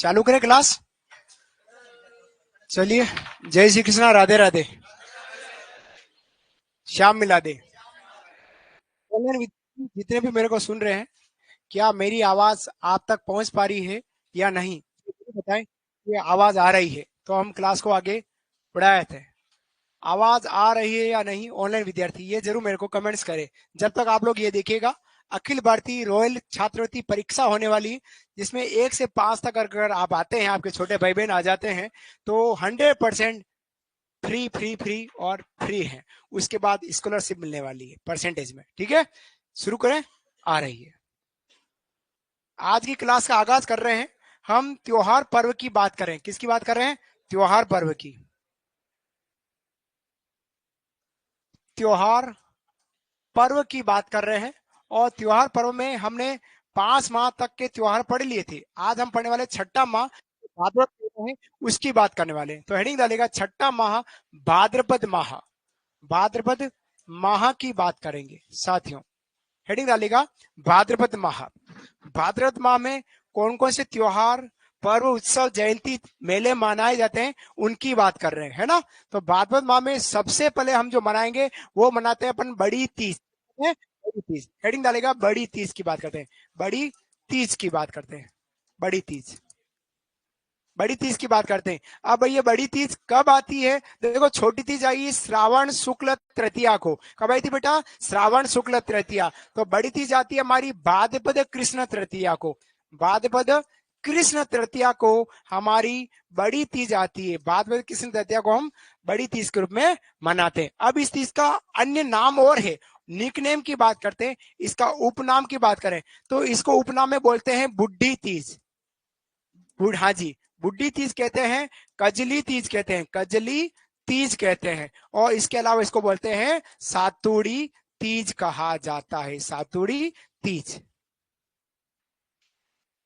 चालू करें क्लास। चलिए, जय श्री कृष्णा, राधे राधे, श्याम मिला दे। ऑनलाइन जितने भी मेरे को सुन रहे हैं, क्या मेरी आवाज आप तक पहुंच पा रही है या नहीं, ये बताएं। ये आवाज आ रही है तो हम क्लास को आगे बढ़ाए थे। आवाज आ रही है या नहीं, ऑनलाइन विद्यार्थी ये जरूर मेरे को कमेंट्स करें। जब तक आप लोग ये देखिएगा, अखिल भारतीय रॉयल छात्रवृत्ति परीक्षा होने वाली, जिसमें 1 से 5 तक अगर आप आते हैं, आपके छोटे भाई बहन आ जाते हैं, तो 100% फ्री फ्री फ्री और फ्री है। उसके बाद स्कॉलरशिप मिलने वाली है परसेंटेज में। ठीक है, शुरू करें। आ रही है। आज की क्लास का आगाज कर रहे हैं। हम त्योहार पर्व की बात करें। किसकी बात कर रहे हैं? त्योहार पर्व की। त्योहार पर्व की बात कर रहे हैं। और त्योहार पर्व में हमने 5 माह तक के त्योहार पढ़ लिए थे। आज हम पढ़ने वाले छठा माह भाद्रपद है, उसकी बात करने वाले। तो हेडिंग डालेगा छठा माह भाद्रपद माह। भाद्रपद माह की बात करेंगे साथियों। हेडिंग डालेगा भाद्रपद माह। भाद्रपद माह में कौन कौन से त्योहार, पर्व, उत्सव, जयंती, मेले मनाए जाते हैं, उनकी बात कर रहे हैं, है ना। तो भाद्रपद माह में सबसे पहले हम जो मनाएंगे वो मनाते हैं अपन बड़ी तीज। बड़ी तीज, हेडिंग डालेगा बड़ी तीज की बात करते हैं। बड़ी तीज की बात करते हैं। बड़ी तीज, बड़ी तीज की बात करते हैं। अब भैया बड़ी तीज कब आती है? देखो, छोटी तीज आई श्रावण शुक्ल तृतीया को। कब आई थी बेटा? श्रावण शुक्ल तृतीया। तो बड़ी तीज आती है हमारी भाद्रपद कृष्ण तृतीया को। भाद्रपद कृष्ण तृतीया को हमारी बड़ी तीज आती है। भाद्रपद कृष्ण तृतीया को हम बड़ी तीज के रूप में मनाते हैं। अब इस तीज का अन्य नाम और है, निकनेम की बात करते हैं। इसका उपनाम की बात करें तो इसको उपनाम में बोलते हैं बुढ़ी तीज। हाँ जी, बुढ़ी तीज कहते हैं, कजली तीज कहते हैं, कजली तीज कहते हैं। और इसके अलावा इसको बोलते हैं सातुड़ी तीज कहा जाता है। सातुड़ी तीज,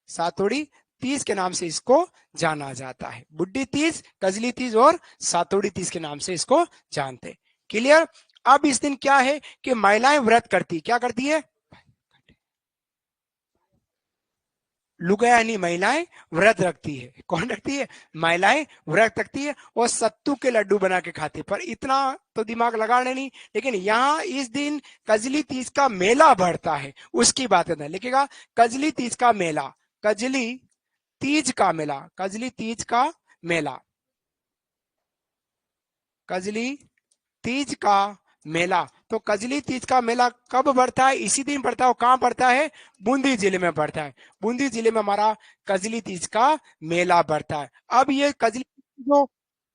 सातुड़ी तीज के नाम से इसको जाना जाता है। बुढ़ी तीज, कजली तीज और सातुड़ी तीज के नाम से इसको जानते हैं। क्लियर? अब इस दिन क्या है कि महिलाएं व्रत करती। क्या करती है? लुगायानी महिलाएं व्रत रखती है। कौन रखती है? महिलाएं व्रत रखती है और सत्तू के लड्डू बना के खाती है। पर इतना तो दिमाग लगाने नहीं। लेकिन यहाँ इस दिन कजली तीज का मेला बढ़ता है, उसकी बात करना है। लिखेगा कजली तीज का मेला, कजली तीज का मेला, कजली तीज का मेला, कजली तीज का मेला। तो कजली तीज का मेला कब बढ़ता है? इसी दिन बढ़ता है। कहां बढ़ता है? बूंदी जिले में बढ़ता है। बूंदी जिले में हमारा कजली तीज का मेला बढ़ता है। अब ये कजली जो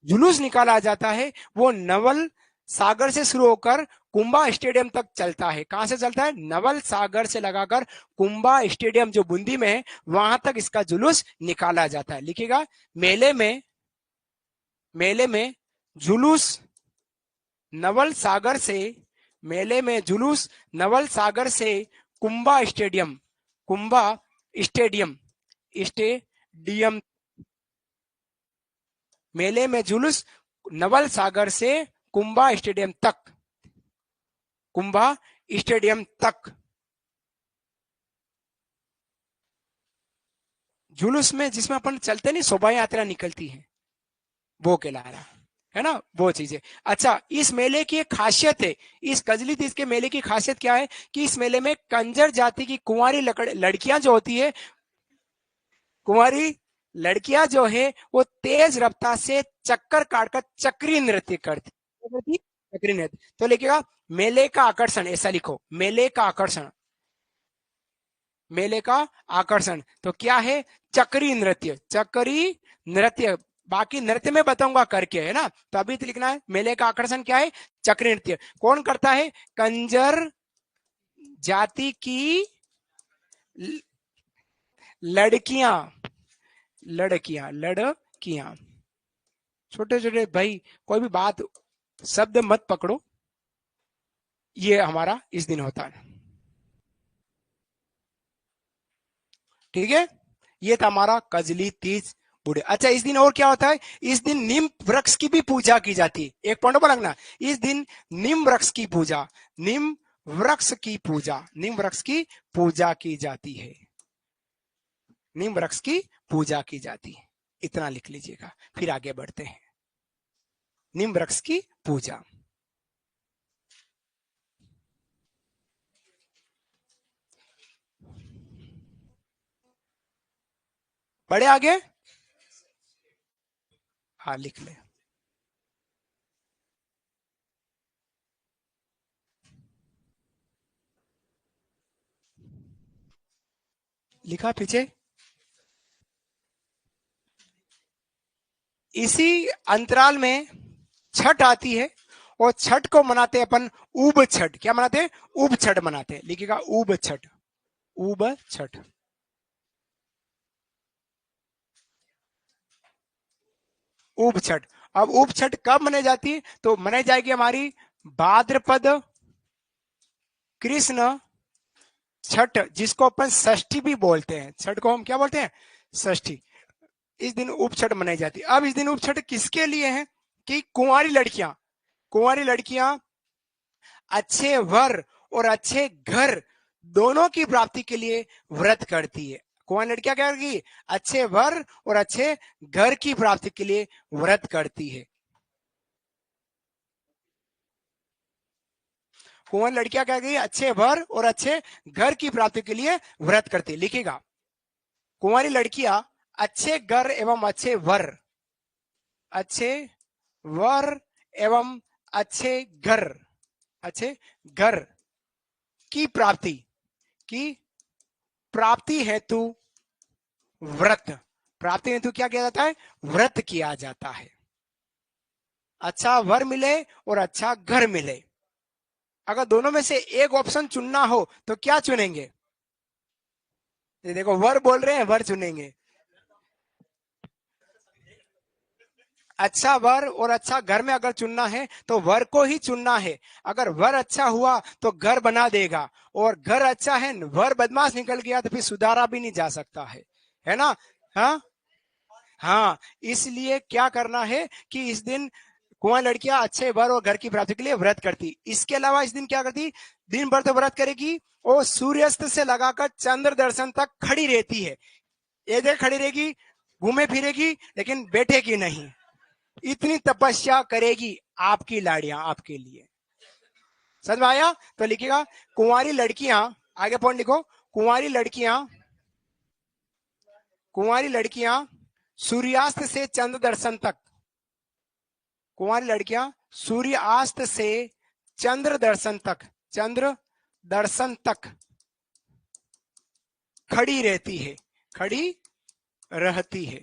जुलूस निकाला जाता है वो नवल सागर से शुरू होकर कुंभा स्टेडियम तक चलता है। कहां से चलता है? नवल सागर से लगाकर कुंभा स्टेडियम जो बूंदी में है, वहां तक इसका जुलूस निकाला जाता है। लिखिएगा मेले में जुलूस नवल सागर से, मेले में जुलूस नवल सागर से Kumbha stadium, Kumbha stadium, stadium, मेले में जुलूस नवल सागर से कुंभा स्टेडियम तक, कुंभा स्टेडियम तक। जुलूस में जिसमें अपन चलते नहीं, शोभा यात्रा निकलती है, वो कहला रहा है ना, वो चीजें। अच्छा, इस मेले की एक खासियत है, इस कजली तीज के मेले की खासियत क्या है कि इस मेले में कंजर जाति की कुंवारी लड़कियां जो होती है, कुंवारी लड़कियां जो है वो तेज रफ्तार से चक्कर काटकर चक्री नृत्य करती। चक्री नृत्य तो लिखेगा मेले का आकर्षण, ऐसा लिखो, मेले का आकर्षण, मेले का आकर्षण। तो क्या है? चक्री नृत्य, चक्री नृत्य। बाकी नृत्य में बताऊंगा करके, है ना। तो अभी तो लिखना है मेले का आकर्षण क्या है? चक्री नृत्य। कौन करता है? कंजर जाति की लड़कियां, लड़कियां, लड़कियां। छोटे छोटे भाई, कोई भी बात शब्द मत पकड़ो, ये हमारा इस दिन होता है। ठीक है, ये था हमारा कजली तीज बूढ़े। अच्छा, इस दिन और क्या होता है? इस दिन नीम वृक्ष की भी पूजा की जाती है। एक पॉइंट पर लगना, इस दिन नीम वृक्ष की पूजा, नीम वृक्ष की पूजा, नीम वृक्ष की पूजा की जाती है। नीम वृक्ष की पूजा की जाती है। इतना लिख लीजिएगा, फिर आगे बढ़ते हैं। नीम वृक्ष की पूजा। बड़े आगे, हाँ लिख ले। लिखा पीछे। इसी अंतराल में छठ आती है, और छठ को मनाते हैं अपन ऊब छठ। क्या मनाते हैं? ऊब छठ मनाते हैं। लिखिएगा ऊब छठ, ऊब छठ। ऊब छठ। अब ऊब छठ कब मनाई जाती है? तो मनाई जाएगी हमारी भाद्रपद कृष्ण छठ, जिसको अपन षष्ठी भी बोलते हैं। छठ को हम क्या बोलते हैं? षष्ठी। इस दिन उप छठ मनाई जाती है। अब इस दिन उप छठ किसके लिए है? कि कुंवारी लड़कियां अच्छे वर और अच्छे घर दोनों की प्राप्ति के लिए व्रत करती है। कुंवारी लड़कियां क्या करती? अच्छे वर और अच्छे घर की प्राप्ति के लिए व्रत करती है। कुंवारी लड़कियां क्या करती? अच्छे वर और अच्छे घर की प्राप्ति के लिए व्रत करती है। लिखेगा कुंवारी लड़कियां अच्छे घर एवं अच्छे वर एवं घर अच्छे घर की की प्राप्ति हेतु व्रत, प्राप्ति हेतु क्या किया जाता है? व्रत किया जाता है। अच्छा वर मिले और अच्छा घर मिले। अगर दोनों में से एक ऑप्शन चुनना हो तो क्या चुनेंगे? ये देखो वर बोल रहे हैं, वर चुनेंगे। अच्छा वर और अच्छा घर में अगर चुनना है तो वर को ही चुनना है। अगर वर अच्छा हुआ तो घर बना देगा, और घर अच्छा है, वर बदमाश निकल गया तो फिर सुधारा भी नहीं जा सकता है ना? हाँ हाँ। इसलिए क्या करना है कि इस दिन कुंवारी लड़कियां अच्छे वर और घर की प्राप्ति के लिए व्रत करती। इसके अलावा इस दिन क्या करती? दिन भर तो व्रत करेगी, और सूर्यास्त से लगाकर चंद्र दर्शन तक खड़ी रहती है। ये देख खड़ी रहेगी, घूमे फिरेगी, लेकिन बैठेगी नहीं। इतनी तपस्या करेगी आपकी लाड़ियां आपके लिए। समझ में आया? तो लिखिएगा कुंवारी लड़कियां, आगे पॉइंट लिखो। कुंवारी लड़कियां सूर्यास्त से चंद्र दर्शन तक, कुंवारी लड़कियां सूर्यास्त से चंद्र दर्शन तक खड़ी रहती है, खड़ी रहती है।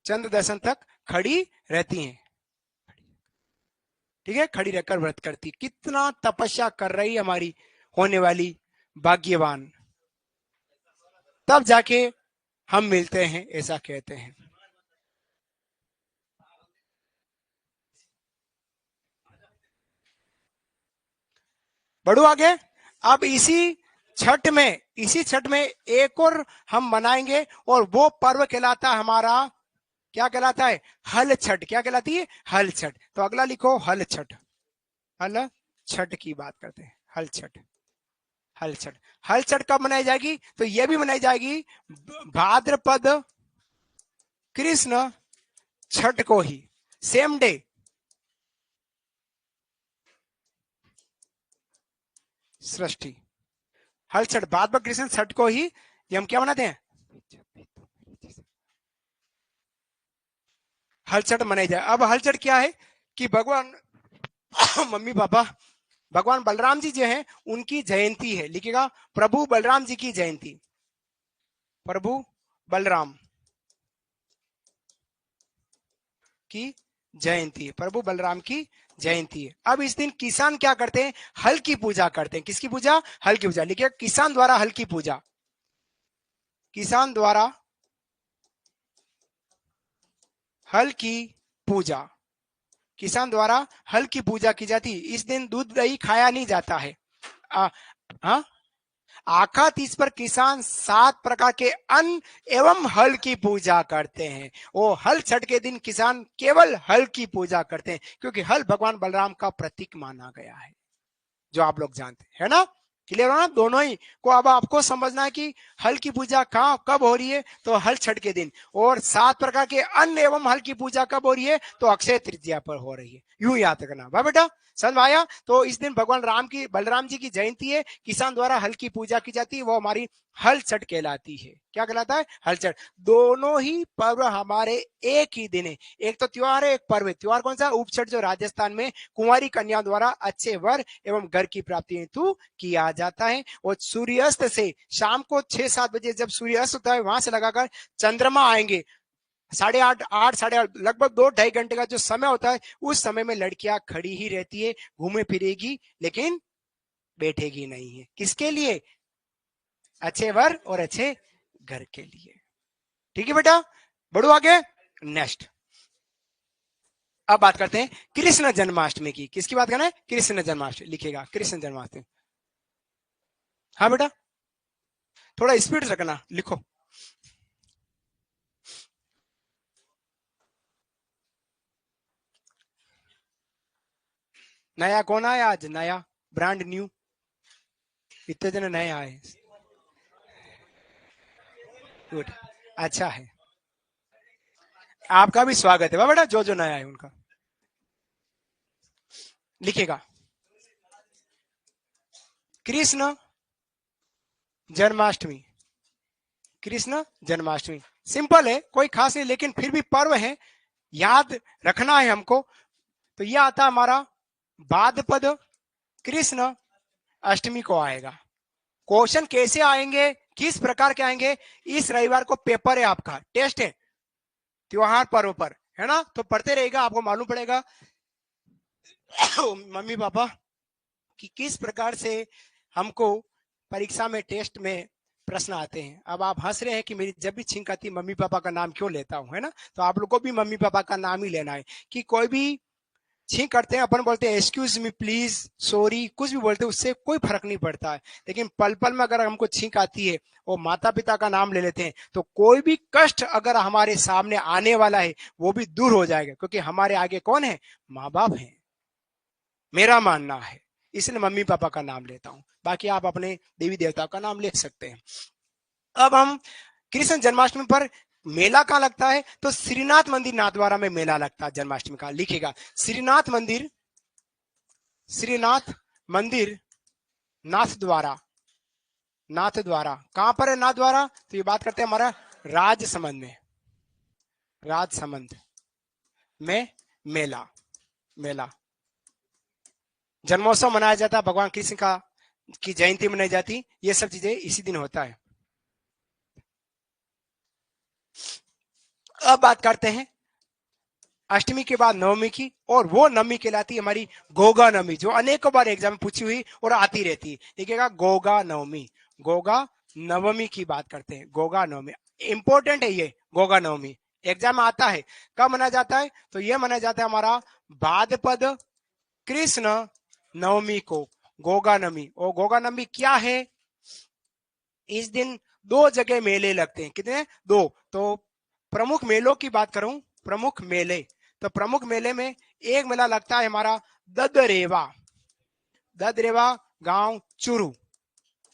चंद्र दर्शन तक खड़ी रहती हैं। ठीक है, खड़ी रहकर व्रत करती। कितना तपस्या कर रही हमारी होने वाली भाग्यवान। तब जाके हम मिलते हैं, ऐसा कहते हैं। बढ़ो आगे। अब इसी छठ में एक और हम मनाएंगे, और वो पर्व कहलाता है हमारा, क्या कहलाता है? हल छठ। क्या कहलाती है? हल छठ। तो अगला लिखो हल छठ। हल छठ की बात करते हैं। हल छठ, हल छठ। हल छठ कब मनाई जाएगी? तो यह भी मनाई जाएगी भाद्रपद कृष्ण छठ को ही, सेम डे। सृष्टि हल छठ भाद्रपद कृष्ण छठ को ही ये हम क्या मनाते हैं? हल छठ मनाई जाए। अब हल छठ क्या है? कि भगवान मम्मी पापा भगवान बलराम जी जो हैं उनकी जयंती है। लिखिएगा प्रभु बलराम जी की जयंती। प्रभु बलराम की जयंती है, प्रभु बलराम की जयंती है। अब इस दिन किसान क्या करते हैं? हल की पूजा करते हैं। किसकी पूजा? हल की पूजा। लिखिए किसान द्वारा हल की पूजा, किसान द्वारा हल की पूजा, किसान द्वारा हल की पूजा की जाती। इस दिन दूध दही खाया नहीं जाता है। हाँ, आखा तीज पर किसान 7 प्रकार के अन्न एवं हल की पूजा करते हैं। वो हल छठ के दिन किसान केवल हल की पूजा करते हैं, क्योंकि हल भगवान बलराम का प्रतीक माना गया है, जो आप लोग जानते हैं, है ना? क्लियर हो ना, दोनों ही को। अब आपको समझना है कि हल की पूजा कहाँ कब हो रही है, तो हल छठ के दिन। और 7 प्रकार के अन्न एवं हल की पूजा कब हो रही है, तो अक्षय तृतीया पर हो रही है। यूं याद रखना भाई बेटा, समझ आया। तो इस दिन भगवान राम की, बलराम जी की जयंती है, किसान द्वारा हल की पूजा की जाती है, वो हमारी हल छठ कहलाती है। क्या कहलाता है, हल छठ। दोनों ही पर्व हमारे एक ही दिन है, एक तो त्योहार है, एक पर्व है। त्योहार कौन सा, उपछठ, जो राजस्थान में कुंवारी कन्या द्वारा अच्छे वर एवं घर की प्राप्ति हेतु किया जाता है। और सूर्यास्त से शाम को 6-7 बजे जब सूर्यास्त होता है, वहां से लगाकर चंद्रमा आएंगे, 8:30, 8, 8:30, लगभग 2-2.5 घंटे का जो समय होता है, उस समय में लड़कियां खड़ी ही रहती है, घूमे फिरेगी, लेकिन बैठेगी नहीं है। किसके लिए, अच्छे वर और अच्छे घर के लिए। ठीक है बेटा, बढ़ो आगे। नेक्स्ट, अब बात करते हैं कृष्ण जन्माष्टमी की। किसकी बात करना है, कृष्ण जन्माष्टमी, लिखेगा कृष्ण जन्माष्टमी। हाँ बेटा, थोड़ा स्पीड रखना, लिखो। नया कौन आया आज, नया, ब्रांड न्यू, इतने जने नए आए। गुड, अच्छा है, आपका भी स्वागत है बेटा, जो जो नया है उनका। लिखेगा कृष्ण जन्माष्टमी, कृष्ण जन्माष्टमी। सिंपल है, कोई खास नहीं, लेकिन फिर भी पर्व है, याद रखना है हमको। तो यह आता हमारा बाद पद, कृष्ण अष्टमी को आएगा। क्वेश्चन कैसे आएंगे, किस प्रकार के आएंगे, इस रविवार को पेपर है, आपका टेस्ट है त्योहार पर्व पर, है ना। तो पढ़ते रहेगा, आपको मालूम पड़ेगा मम्मी पापा कि किस प्रकार से हमको परीक्षा में, टेस्ट में प्रश्न आते हैं। अब आप हंस रहे हैं कि मेरी जब भी छींक आती मम्मी पापा का नाम क्यों लेता हूं, है ना। तो आप लोग को भी मम्मी पापा का नाम ही लेना है। कि कोई भी छींक करते हैं, अपन बोलते हैं एक्सक्यूज मी, प्लीज, सॉरी, कुछ भी बोलते हैं, उससे कोई फर्क नहीं पड़ता है। लेकिन पल पल में अगर हमको छींक आती है और माता पिता का नाम ले लेते हैं, तो कोई भी कष्ट अगर हमारे सामने आने वाला है, वो भी दूर हो जाएगा, क्योंकि हमारे आगे कौन है, माँ बाप है, मेरा मानना है। इसलिए मम्मी पापा का नाम लेता हूं, बाकी आप अपने देवी देवता का नाम ले सकते हैं। अब हम कृष्ण जन्माष्टमी पर मेला कहाँ लगता है, तो श्रीनाथ मंदिर नाथद्वारा में मेला लगता है जन्माष्टमी का। लिखेगा श्रीनाथ मंदिर, श्रीनाथ मंदिर नाथ द्वारा, नाथ द्वारा कहां पर है, नाथ द्वारा, तो ये बात करते हैं हमारा राजसमंद में, राजसमंद में मेला, मेला। जन्मोत्सव मनाया जाता है, भगवान कृष्ण का की जयंती मनाई जाती, ये सब चीजें इसी दिन होता है। अब बात करते हैं अष्टमी के बाद नवमी की, और वो नवमी कहलाती है हमारी गोगा नवमी, जो अनेकों बार एग्जाम में पूछी हुई और आती रहती है। देखिएगा गोगा नवमी, गोगा नवमी की बात करते हैं, गोगा नवमी इंपॉर्टेंट है ये। गोगा नवमी एग्जाम में आता है, कब मनाया जाता है, तो ये मनाया जाता है हमारा भाद्रपद कृष्ण नवमी को, गोगा नवमी। और गोगा नवमी क्या है, इस दिन दो जगह मेले लगते हैं, कितने, दो। तो प्रमुख मेलों की बात करूं, प्रमुख मेले, तो प्रमुख मेले में एक मेला लगता है हमारा ददरेवा, ददरेवा गांव चूरू,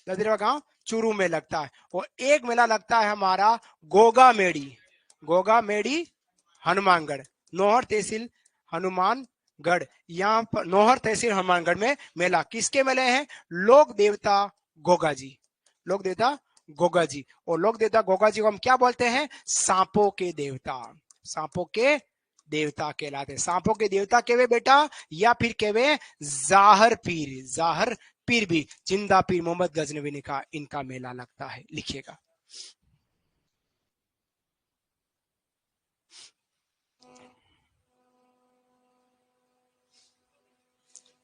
ददरेवा गांव चूरू में लगता है। और एक मेला लगता है हमारा गोगा मेड़ी, गोगा मेड़ी हनुमानगढ़, नौहर तहसील हनुमानगढ़। यहाँ पर नौहर तहसील हनुमानगढ़ में मेला, किसके मेले हैं, लोक देवता गोगा जी, लोक देवता गोगा जी। और लोक देवता गोगा जी को हम क्या बोलते हैं, सांपों के देवता, सांपों के देवता कहलाते, सांपों के देवता केवे बेटा, या फिर केवे जाहर पीर, जाहर पीर भी, जिंदा पीर मोहम्मद गजनवी का इनका मेला लगता है। लिखिएगा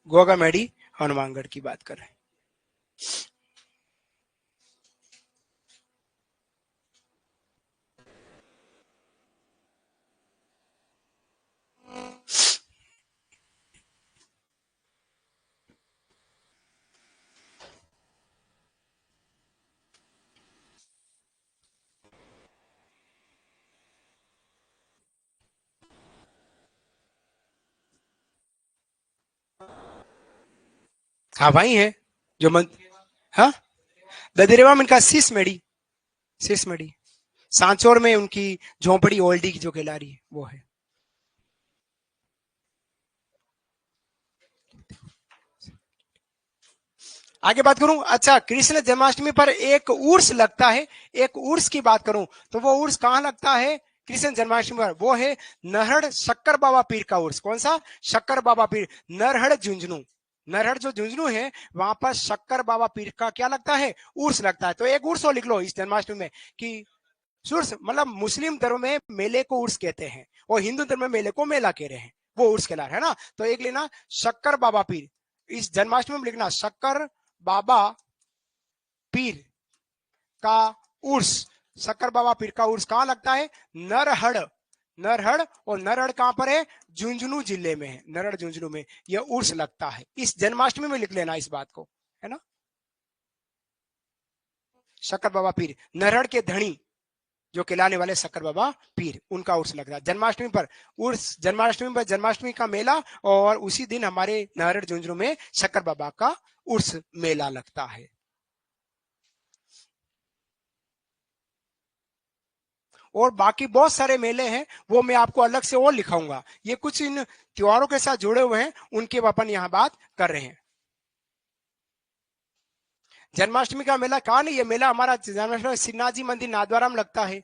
गोगा मेडी हनुमानगढ़ की बात कर रहे हैं। हाँ भाई है, जो मंत्र हाँ, ददरेवा में इनका सिसमेड़ी, सिसमेड़ी। सांचौर में उनकी झोंपड़ी ओल्डी की जो कहला रही है वो है। आगे बात करूं, अच्छा कृष्ण जन्माष्टमी पर एक उर्स लगता है, एक उर्स की बात करूं तो वो उर्स कहां लगता है कृष्ण जन्माष्टमी पर? वो है नरहड़ शक्कर बाबा पीर का उर्स। कौन सा? शक्कर बाबा पीर, नरहड़ झुंझुनू। नरहड़ जो झुंझुनू है वहां पर शक्कर बाबा पीर का क्या लगता है? उर्स लगता है। तो एक उर्स और लिख लो इस जन्माष्टमी में कि उर्स मतलब मुस्लिम धर्म में मेले को उर्स कहते हैं और हिंदू धर्म में मेले को मेला कह रहे हैं, वो उर्स कहला रहा है ना। तो एक लेना शक्कर बाबा पीर, इस जन्माष्टमी में लिखना शक्कर बाबा पीर का उर्स। शक्कर बाबा पीर का उर्स कहां लगता है? नरहड़। नरहड़, और नरहड़ कहां पर है? झुंझुनू जिले में है, नरहड़ झुंझुनू में यह उर्स लगता है। इस जन्माष्टमी में लिख लेना इस बात को, है ना। शक्कर बाबा पीर, नरहड़ के धनी जो खिलाने वाले शक्कर बाबा पीर, उनका उर्स लग रहा है जन्माष्टमी पर। उर्स जन्माष्टमी पर, जन्माष्टमी का मेला, और उसी दिन हमारे नरहड़ झुंझुनू में शक्कर बाबा का उर्स मेला लगता है। और बाकी बहुत सारे मेले हैं, वो मैं आपको अलग से और लिखाऊंगा। ये कुछ इन त्योहारों के साथ जुड़े हुए हैं, उनके अपन यहाँ बात कर रहे हैं। जन्माष्टमी का मेला कहाँ नहीं, ये मेला हमारा जन्माष्टमी श्रीनाथ जी मंदिर नाथद्वारा में लगता है,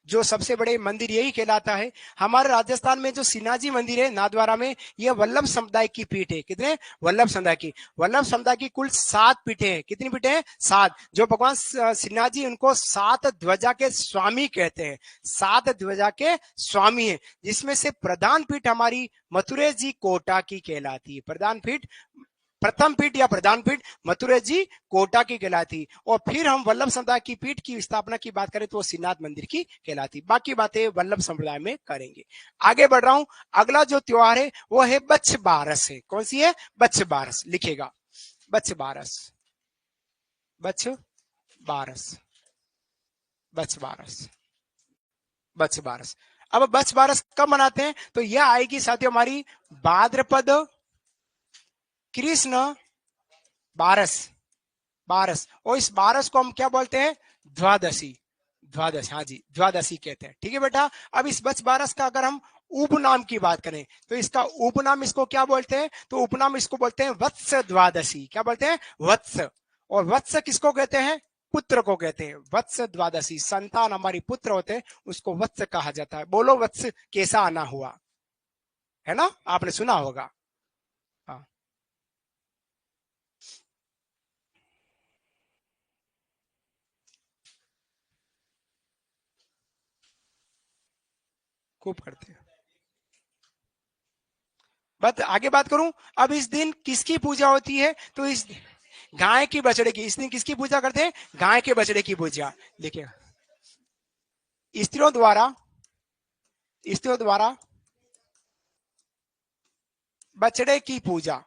जो सबसे बड़े मंदिर यही कहलाता है। हमारे राजस्थान में जो श्रीनाथ जी मंदिर है नाथद्वारा में, यह वल्लभ समुदाय की पीठ है। कितने? वल्लभ समुदाय की। वल्लभ समुदाय की कुल 7 पीठें हैं। कितनी पीठें हैं? 7। जो भगवान श्रीनाथ जी उनको 7 ध्वजा के स्वामी कहते हैं, 7 ध्वजा के स्वामी है, जिसमें से प्रधान पीठ हमारी मथुरा जी कोटा की कहलाती है। प्रधान पीठ, प्रथम पीठ या प्रधान पीठ मथुरा जी कोटा की कहलाती। और फिर हम वल्लभ समुदाय की पीठ की स्थापना की बात करें तो वो श्रीनाथ मंदिर की कहलाती। बाकी बातें वल्लभ समुदाय में करेंगे। आगे बढ़ रहा हूं, अगला जो त्योहार है वो है बच्छ बारस है। कौन सी है? बच्छ बारस। लिखेगा बच्छ बारस, बच्छ बारस, बच्छ बारस, बच्छ बारस। अब बच्छ बारस कब मनाते हैं? तो यह आएगी साथियों हमारी भाद्रपद कृष्ण बारस, बारस। और इस बारस को हम क्या बोलते हैं? द्वादशी। द्वादश, हाँ जी, द्वादशी कहते हैं। ठीक है बेटा। अब इस बच्छ बारस का अगर हम उपनाम की बात करें तो इसका उपनाम इसको क्या बोलते हैं? तो उपनाम इसको बोलते हैं वत्स द्वादशी। क्या बोलते हैं? वत्स। और वत्स किसको कहते हैं? पुत्र को कहते हैं। वत्स द्वादशी, संतान हमारी पुत्र होते हैं, उसको वत्स कहा जाता है। बोलो वत्स कैसा आना हुआ, है ना, आपने सुना होगा। हाँ, खूब करते हैं। बस आगे बात करूं, अब इस दिन किसकी पूजा होती है? तो इस गाय की, बछड़े की। इस दिन किसकी पूजा करते हैं? गाय के बछड़े की पूजा। देखिए, स्त्रियों द्वारा, स्त्रियों द्वारा बछड़े की पूजा,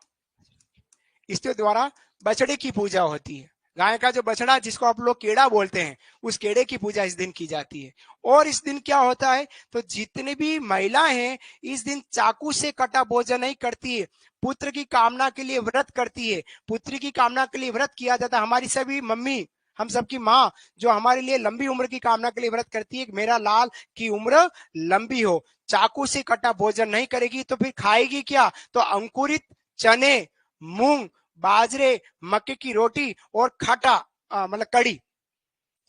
स्त्रियों द्वारा बछड़े की पूजा होती है। गाय का जो बछड़ा, जिसको आप लोग केड़ा बोलते हैं, उस केड़े की पूजा इस दिन की जाती है। और इस दिन क्या होता है? तो जितनी भी महिलाएं हैं इस दिन चाकू से कटा भोजन नहीं करती है, पुत्र की कामना के लिए व्रत करती है। पुत्री की कामना के लिए व्रत किया जाता है। हमारी सभी मम्मी, हम सबकी माँ, जो हमारे लिए लंबी उम्र की कामना के लिए व्रत करती है, मेरा लाल की उम्र लंबी हो। चाकू से कटा भोजन नहीं करेगी तो फिर खाएगी क्या? तो अंकुरित चने, मूंग, बाजरे, मक्के की रोटी और खाटा, मतलब कड़ी,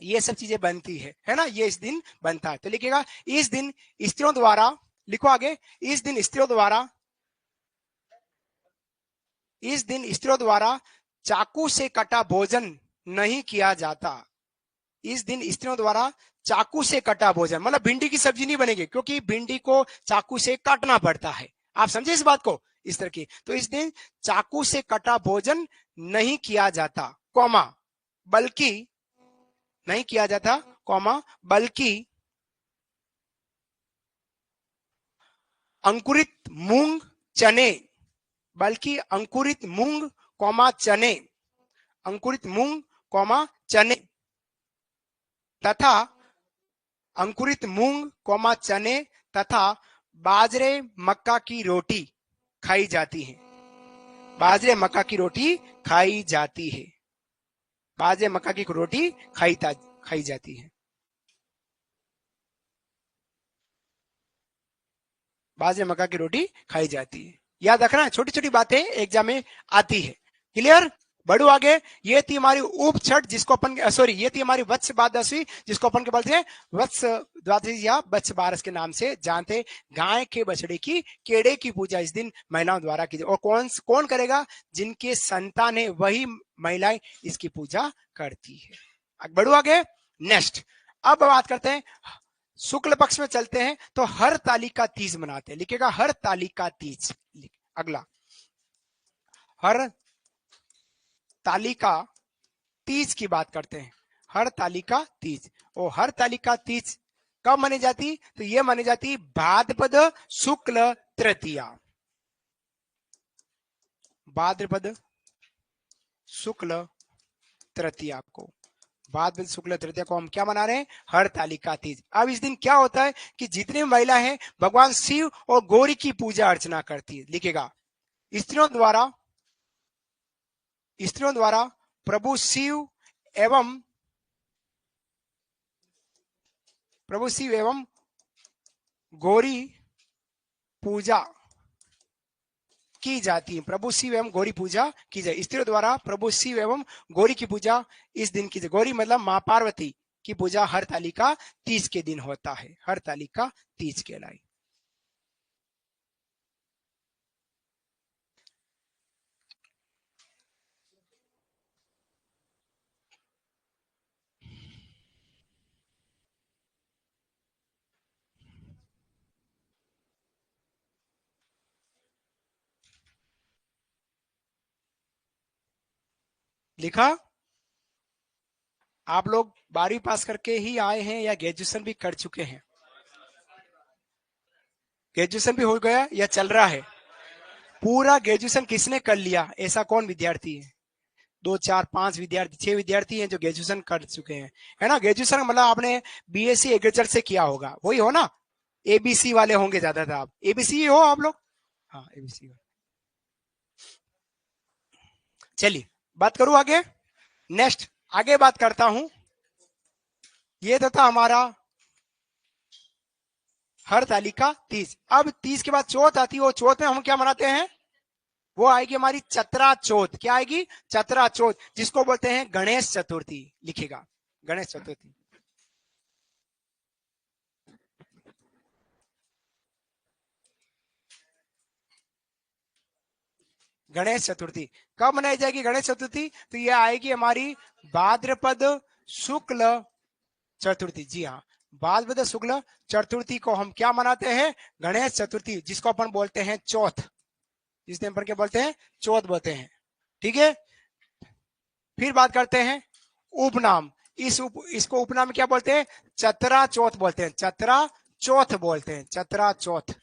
ये सब चीजें बनती है ना, ये इस दिन बनता है। तो लिखिएगा इस दिन स्त्रियों द्वारा, लिखो आगे, इस दिन स्त्रियों द्वारा, इस दिन स्त्रियों द्वारा चाकू से कटा भोजन नहीं किया जाता। इस दिन स्त्रियों द्वारा चाकू से कटा भोजन, मतलब भिंडी की सब्जी नहीं बनेगी, क्योंकि भिंडी को चाकू से काटना पड़ता है। आप समझे इस बात को? इस तरह की, तो इस दिन चाकू से कटा भोजन नहीं किया जाता, कौमा, बल्कि, नहीं किया जाता, कौमा, बल्कि अंकुरित मूंग, चने, बल्कि अंकुरित मूंग, कौमा चने, अंकुरित मूंग, कौमा चने, तथा अंकुरित मूंग, कौमा चने तथा बाजरे मक्का की रोटी खाई जाती है। बाजरे मक्का की रोटी खाई जाती है। बाजे मक्का की रोटी खाई जाती है। बाजे मक्का की रोटी खाई जाती है। याद रखना, छोटी छोटी बातें एग्जाम में आती है। क्लियर? बढ़ो आगे। ये थी हमारी उप छठ, जिसको अपन सॉरी ये थी हमारी वत्स द्वादशी, जिसको अपन के बोलते हैं वत्स द्वादशी या वत्स बारस के नाम से जानते। गाय के बछड़े की केड़े की पूजा इस दिन महिलाओं द्वारा की जाए। और कौन कौन करेगा? जिनके संतान है वही महिलाएं इसकी पूजा करती है। बढ़ो आगे। नेक्स्ट, अब बात करते हैं शुक्ल पक्ष में चलते हैं तो हर ताली का तीज मनाते हैं। लिखेगा हर ताली का तीज। अगला, हर ताली का तीज की बात करते हैं। हर ताली का तीज। और हर ताली का तीज कब मानी जाती? तो यह मानी जाती भाद्रपद शुक्ल तृतीया। भाद्रपद शुक्ल तृतीया को, भाद्रपद शुक्ल तृतीया को हम क्या मना रहे हैं? हर ताली का तीज। अब इस दिन क्या होता है कि जितनी महिला हैं भगवान शिव और गौरी की पूजा अर्चना करती है। लिखेगा स्त्रियों द्वारा प्रभु शिव एवं गौरी पूजा की जाती है। प्रभु शिव एवं गौरी पूजा की जाए। स्त्रियों द्वारा प्रभु शिव एवं गौरी की पूजा इस दिन की जाए। गौरी मतलब मां पार्वती की पूजा हर ताली का तीज के दिन होता है। हर ताली का तीज कहलाई। लिखा? आप लोग 12वीं पास करके ही आए हैं या ग्रेजुएशन भी कर चुके हैं? ग्रेजुएशन भी हो गया या चल रहा है? पूरा ग्रेजुएशन किसने कर लिया? ऐसा कौन विद्यार्थी है? 2 4 5 विद्यार्थी, 6 विद्यार्थी हैं जो ग्रेजुएशन कर चुके हैं, है ना। ग्रेजुएशन मतलब आपने बीएससी एग्रीकल्चर से किया होगा, वही हो ना। एबीसी वाले होंगे ज्यादातर। आप एबीसी हो आप लोग? हाँ एबीसी। चलिए बात करूं आगे। नेक्स्ट आगे बात करता हूं। ये तो था हमारा हर ताली का तीज। अब तीज के बाद चौथ आती है। वो चौथ में हम क्या मनाते हैं? वो आएगी हमारी चतरा चौथ। क्या आएगी? चतरा चौथ, जिसको बोलते हैं गणेश चतुर्थी। लिखेगा गणेश चतुर्थी। गणेश चतुर्थी कब मनाई जाएगी? गणेश चतुर्थी तो ये आएगी हमारी भाद्रपद शुक्ल चतुर्थी। जी हाँ, भाद्रपद शुक्ल चतुर्थी को हम क्या मनाते हैं? गणेश चतुर्थी, जिसको अपन बोलते हैं चौथ। जिस दिन पर क्या बोलते हैं? चौथ बोलते हैं। ठीक है। फिर बात करते हैं उपनाम। इसको उपनाम क्या बोलते हैं? चतरा चौथ बोलते हैं। चतरा चौथ बोलते हैं। चतरा चौथ।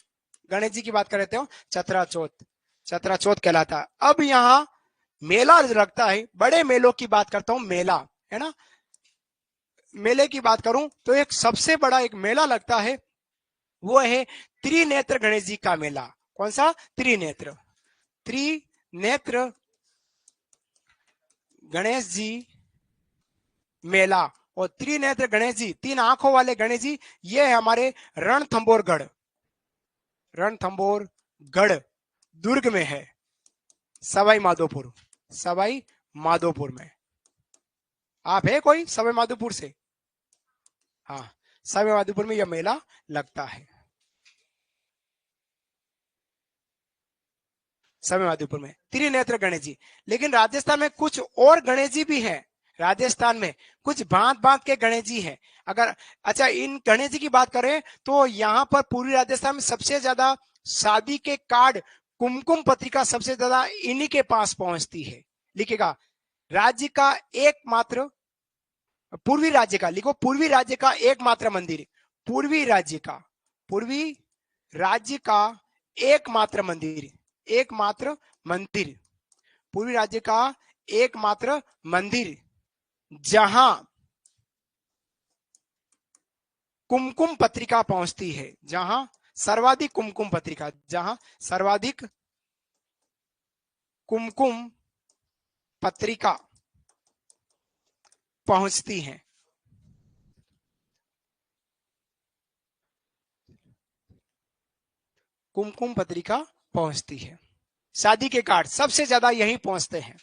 गणेश जी की बात कर रहे हो, चतरा चौथ। चतरा चौथ कहलाता है। अब यहाँ मेला लगता है। बड़े मेलों की बात करता हूं, मेला, है ना। मेले की बात करूं तो एक सबसे बड़ा एक मेला लगता है, वो है त्रिनेत्र गणेश जी का मेला। कौन सा? त्रिनेत्र। त्रिनेत्र गणेश जी मेला। और त्रिनेत्र गणेश जी, 3 आंखों वाले गणेश जी, ये है हमारे रणथंबोरगढ़। रणथंबोरगढ़ दुर्ग में है। सवाई माधोपुर। सवाई माधोपुर में। आप है कोई सवाई माधोपुर से? हाँ, सवाई माधोपुर में यह मेला लगता है। सवाई माधोपुर में त्रिनेत्र गणेश जी। लेकिन राजस्थान में कुछ और गणेश जी भी हैं। राजस्थान में कुछ भांत भांत के गणेश जी हैं। अगर अच्छा इन गणेश जी की बात करें तो यहाँ पर पूर्वी राजस्थान में सबसे ज्यादा शादी के कार्ड, कुमकुम पत्रिका सबसे ज्यादा इन्हीं के पास पहुंचती है। लिखेगा राज्य का एकमात्र, पूर्वी राज्य का, लिखो पूर्वी राज्य का एकमात्र मंदिर। पूर्वी राज्य का, पूर्वी राज्य का एकमात्र मंदिर। एकमात्र मंदिर, पूर्वी राज्य का एकमात्र मंदिर जहां कुमकुम पत्रिका पहुंचती है। जहां सर्वाधिक कुमकुम पत्रिका, जहां सर्वाधिक कुमकुम पत्रिका पहुंचती हैं। कुमकुम पत्रिका पहुंचती है। शादी के कार्ड सबसे ज्यादा यहीं पहुंचते हैं।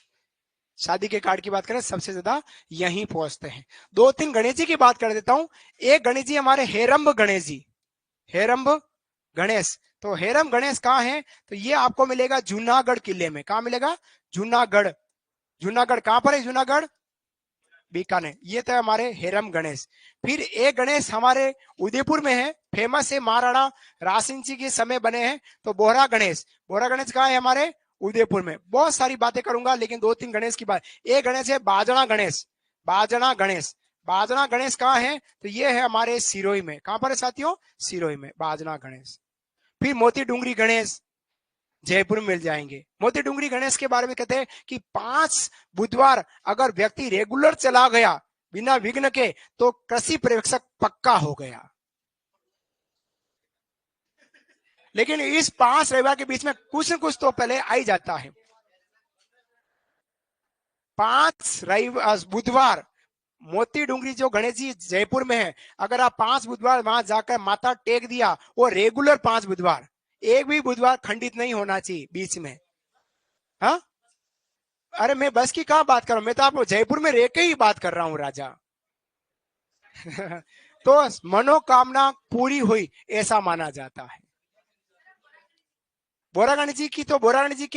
शादी के कार्ड की बात करें सबसे ज्यादा यहीं पहुंचते हैं। दो तीन गणेश जी की बात कर देता हूं। एक गणेश जी हमारे हेरंब गणेश जी, हेरंब गणेश। तो हेरम गणेश कहाँ है? तो ये आपको मिलेगा जूनागढ़ किले में। कहाँ मिलेगा? जूनागढ़। जूनागढ़ कहां पर है? जूनागढ़ बीकानेर। ये तो हमारे हेरम गणेश। फिर एक गणेश हमारे उदयपुर में है, फेमस है, महाराणा रासिन जी के समय बने हैं। तो बोहरा गणेश। बोहरा गणेश कहाँ है? हमारे उदयपुर में। बहुत सारी बातें करूंगा लेकिन दो तीन गणेश की बात। एक गणेश है बाजना गणेश। बाजना गणेश। बाजना गणेश कहाँ है? तो ये है हमारे सिरोही में। कहां पर है साथियों? सिरोही में बाजना गणेश। फिर मोती डूंगरी गणेश जयपुर में मिल जाएंगे। मोती डूंगरी गणेश के बारे में कहते हैं कि 5 बुधवार अगर व्यक्ति रेगुलर चला गया बिना विघ्न के तो कृषि पर्यवेक्षक पक्का हो गया। लेकिन इस 5 रविवार के बीच में कुछ न कुछ तो पहले आ ही जाता है। 5 रविवार बुधवार मोती डूंगरी जो गणेश जी जयपुर में है, अगर आप 5 बुधवार वहां जाकर माथा टेक दिया, वो रेगुलर 5 बुधवार, एक भी बुधवार खंडित नहीं होना चाहिए बीच में। हाँ, अरे मैं बस की कहाँ बात कर रहा हूं, मैं तो आपको जयपुर में रह के ही बात कर रहा हूँ राजा। तो मनोकामना पूरी हुई ऐसा माना जाता है। बोरा गणेश जी की, तो बोरा गणेश जी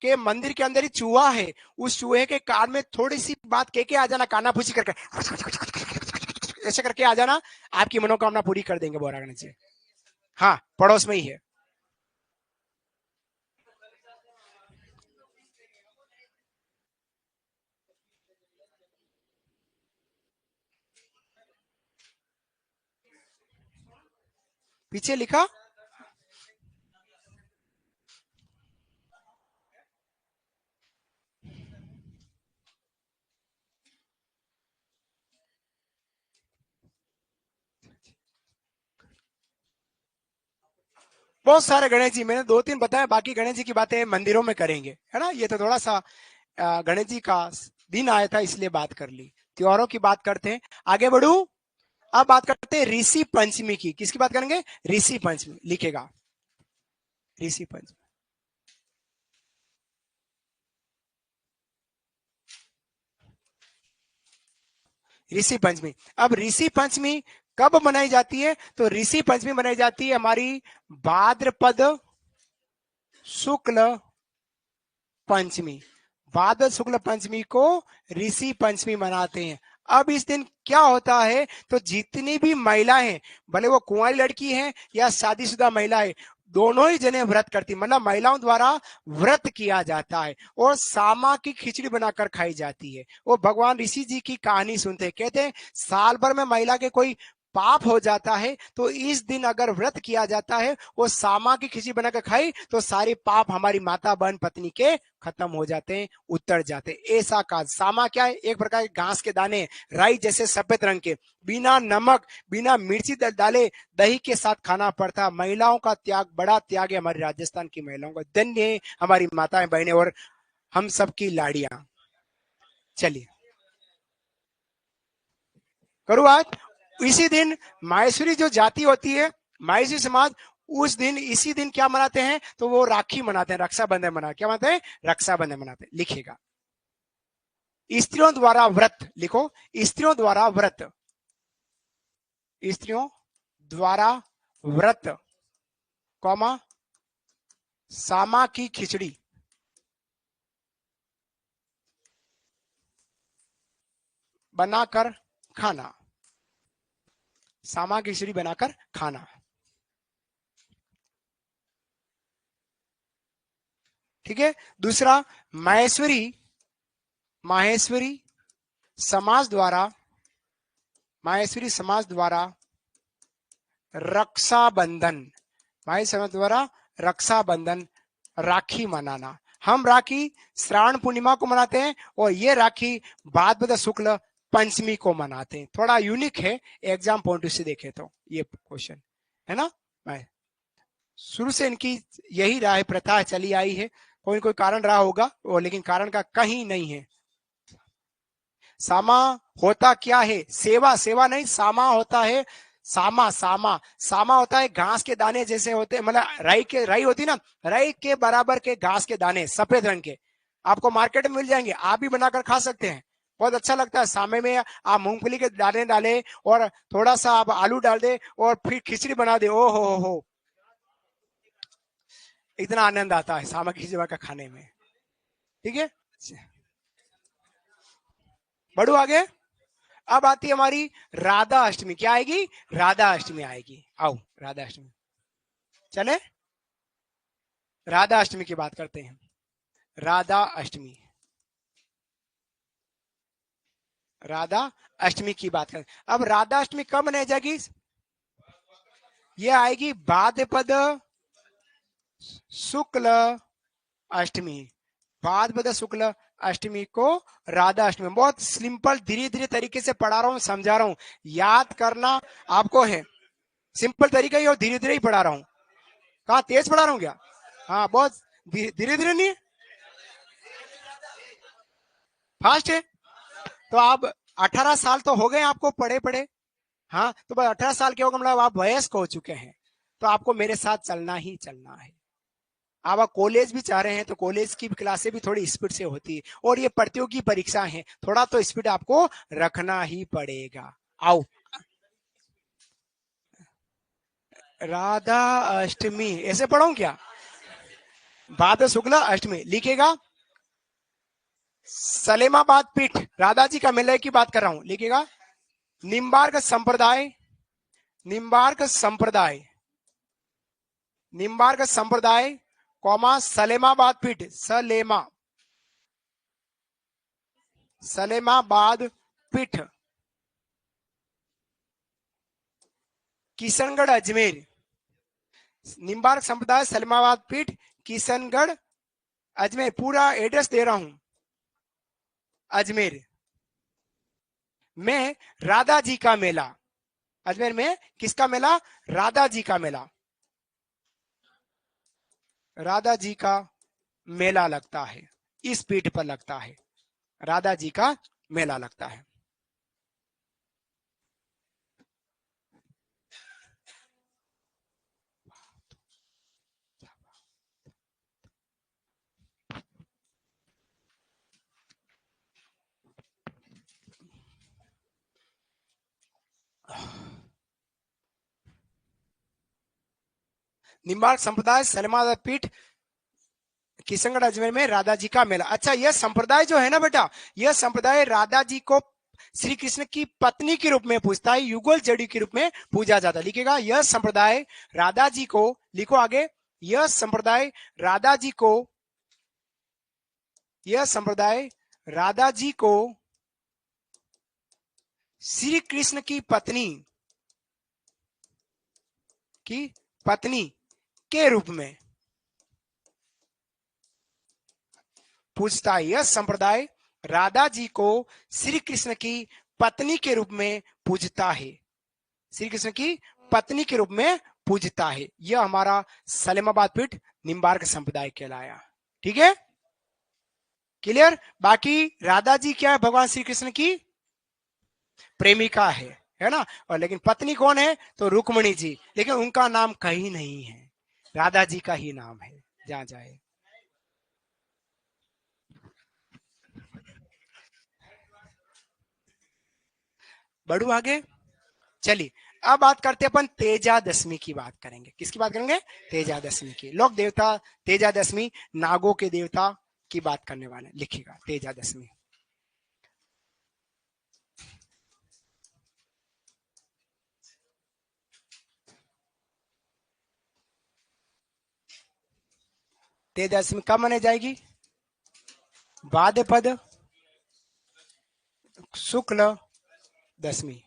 के मंदिर के अंदर ही चूहा है। उस चूहे के कान में थोड़ी सी बात कह के आ जाना, काना फूसी करके ऐसे करके आ जाना, आपकी मनोकामना पूरी कर देंगे बोरा गणेश जी। हाँ, पड़ोस में ही है। पीछे लिखा बहुत सारे गणेश जी, मैंने 2-3 बताए, बाकी गणेश जी की बातें मंदिरों में करेंगे, है ना। ये तो थोड़ा सा गणेश जी का दिन आया था इसलिए बात कर ली। त्योहारों की बात करते हैं, आगे बढ़ू। अब बात करते हैं ऋषि पंचमी की। किसकी बात करेंगे? ऋषि पंचमी। लिखेगा ऋषि पंचमी। ऋषि पंचमी। अब ऋषि पंचमी कब मनाई जाती है? तो ऋषि पंचमी मनाई जाती है हमारी भाद्रपद शुक्ल पंचमी। भाद्र शुक्ल पंचमी को ऋषि पंचमी मनाते हैं। अब इस दिन क्या होता है? तो जितनी भी महिलाएं हैं, भले वो कुंवारी लड़की हैं या शादीशुदा महिला है, दोनों ही जने व्रत करती, मतलब महिलाओं द्वारा व्रत किया जाता है और सामा की खिचड़ी बनाकर खाई जाती है। वो भगवान ऋषि जी की कहानी सुनते हैं, कहते हैं साल भर में महिला के कोई पाप हो जाता है तो इस दिन अगर व्रत किया जाता है, वो सामा की खिचड़ी बनाकर खाई तो सारे पाप हमारी माता बहन पत्नी के खत्म हो जाते हैं, उतर जाते हैं। ऐसा काज। सामा क्या है? एक प्रकार के घास के दाने, राई जैसे सफेद रंग के, बिना नमक बिना मिर्ची डाले दही के साथ खाना पड़ता। महिलाओं का त्याग, बड़ा त्याग है हमारी राजस्थान की महिलाओं का। धन्य है हमारी माताएं बहनें और हम सबकी लाड़ियां। चलिए करो आज। इसी दिन माहेश्वरी जो जाति होती है, माहेश्वरी समाज, उस दिन इसी दिन क्या मनाते हैं? तो वो राखी मनाते हैं, रक्षाबंधन मनाते हैं। क्या मनाते हैं? रक्षाबंधन मनाते हैं। लिखेगा स्त्रियों द्वारा व्रत। लिखो स्त्रियों द्वारा व्रत। स्त्रियों द्वारा व्रत, कौमा सामा की खिचड़ी बनाकर खाना। सामा की खिचड़ी बनाकर खाना। ठीक है। दूसरा, माहेश्वरी, माहेश्वरी समाज द्वारा, माहेश्वरी समाज द्वारा रक्षाबंधन, माहेश्वरी समाज द्वारा रक्षाबंधन, राखी मनाना। हम राखी श्रावण पूर्णिमा को मनाते हैं और ये राखी भाद्रपद शुक्ल पंचमी को मनाते हैं। थोड़ा यूनिक है एग्जाम पॉइंट से देखे तो ये क्वेश्चन, है ना। शुरू से इनकी यही राह प्रथा चली आई है, कोई कोई कारण रहा होगा वो, लेकिन कारण का कहीं नहीं है। सामा होता क्या है? सेवा, सेवा नहीं, सामा होता है, सामा, सामा, सामा होता है घास के दाने जैसे होते, मतलब राई होती ना, राई के बराबर के घास के दाने सफेद रंग के, आपको मार्केट में मिल जाएंगे, आप भी बनाकर खा सकते हैं, बहुत अच्छा लगता है। सामे में आप मूंगफली के दाने डाले और थोड़ा सा आप आलू डाल दे और फिर खिचड़ी बना दे, ओ हो, इतना आनंद आता है सामा खिचड़ी का खाने में। ठीक है, बढ़ू आगे। अब आती है हमारी राधा अष्टमी, क्या आएगी? राधा अष्टमी आएगी। आओ राधा अष्टमी, चले राधा अष्टमी की बात करते हैं। राधा अष्टमी, राधा अष्टमी की बात करें। अब राधा अष्टमी कब मनाई जाएगी? ये आएगी भाद्रपद शुक्ल अष्टमी, भाद्रपद शुक्ल अष्टमी को राधा अष्टमी। बहुत सिंपल, धीरे धीरे तरीके से पढ़ा रहा हूँ, समझा रहा हूँ, याद करना आपको है, सिंपल तरीका ही और धीरे धीरे ही पढ़ा रहा हूँ। कहा तेज पढ़ा रहा हूँ क्या? हाँ, बहुत धीरे धीरे नहीं है, फास्ट है। तो आप 18 साल तो हो गए आपको पढ़े पढ़े, हाँ, तो बस 18 साल के हो गए, मतलब आप वयस्क हो चुके हैं, तो आपको मेरे साथ चलना ही चलना है। आप कॉलेज भी चाह रहे हैं तो कॉलेज की क्लासें भी थोड़ी स्पीड से होती है, और ये प्रतियोगी परीक्षा है, थोड़ा तो स्पीड आपको रखना ही पड़ेगा। आओ राधा अष्टमी ऐसे पढ़ो क्या? भाद्र शुक्ला अष्टमी लिखेगा, सलेमाबाद पीठ, राधा जी का मेले की बात कर रहा हूं, लिखेगा निम्बार्क संप्रदाय, निम्बार्क संप्रदाय, निम्बार्क संप्रदाय, कौमा सलेमाबाद पीठ, सलेमा, सलेमाबाद पीठ, किशनगढ़ अजमेर, निम्बार्क संप्रदाय सलेमाबाद पीठ, किशनगढ़ अजमेर, पूरा एड्रेस दे रहा हूं, अजमेर में राधा जी का मेला, अजमेर में किसका मेला? राधा जी का मेला, राधा जी का मेला लगता है, इस पीठ पर लगता है, राधा जी का मेला लगता है। निम्बार्क संप्रदाय सलेमाबाद पीठ, किशनगढ़ अजमेर में राधा जी का मेला। अच्छा, यह संप्रदाय जो है ना बेटा, यह संप्रदाय राधा जी को श्री कृष्ण की पत्नी के रूप में पूजता है, युगल जड़ी के रूप में पूजा जाता है। लिखेगा यह संप्रदाय राधा जी को, लिखो आगे, यह संप्रदाय राधा जी को, यह संप्रदाय राधा जी को श्री कृष्ण की पत्नी के रूप में पूजता है। यह संप्रदाय राधा जी को श्री कृष्ण की पत्नी के रूप में पूजता है, श्री कृष्ण की पत्नी के रूप में पूजता है। यह हमारा सलेमाबाद पीठ निम्बार्क संप्रदाय कहलाया। ठीक है, क्लियर? बाकी राधा जी क्या है? भगवान श्री कृष्ण की प्रेमिका है ना, और लेकिन पत्नी कौन है? तो रुक्मणी जी, लेकिन उनका नाम कहीं नहीं है, राधा जी का ही नाम है जहां जाए। बढ़ू आगे, चलिए अब बात करते हैं अपन तेजा दशमी की बात करेंगे। किसकी बात करेंगे? तेजा दशमी की। लोक देवता तेजा दशमी, नागों के देवता की बात करने वाले, लिखिएगा तेजा दशमी। तेजा दशमी कब मनाई जाएगी? भाद्रपद शुक्ल दशमी।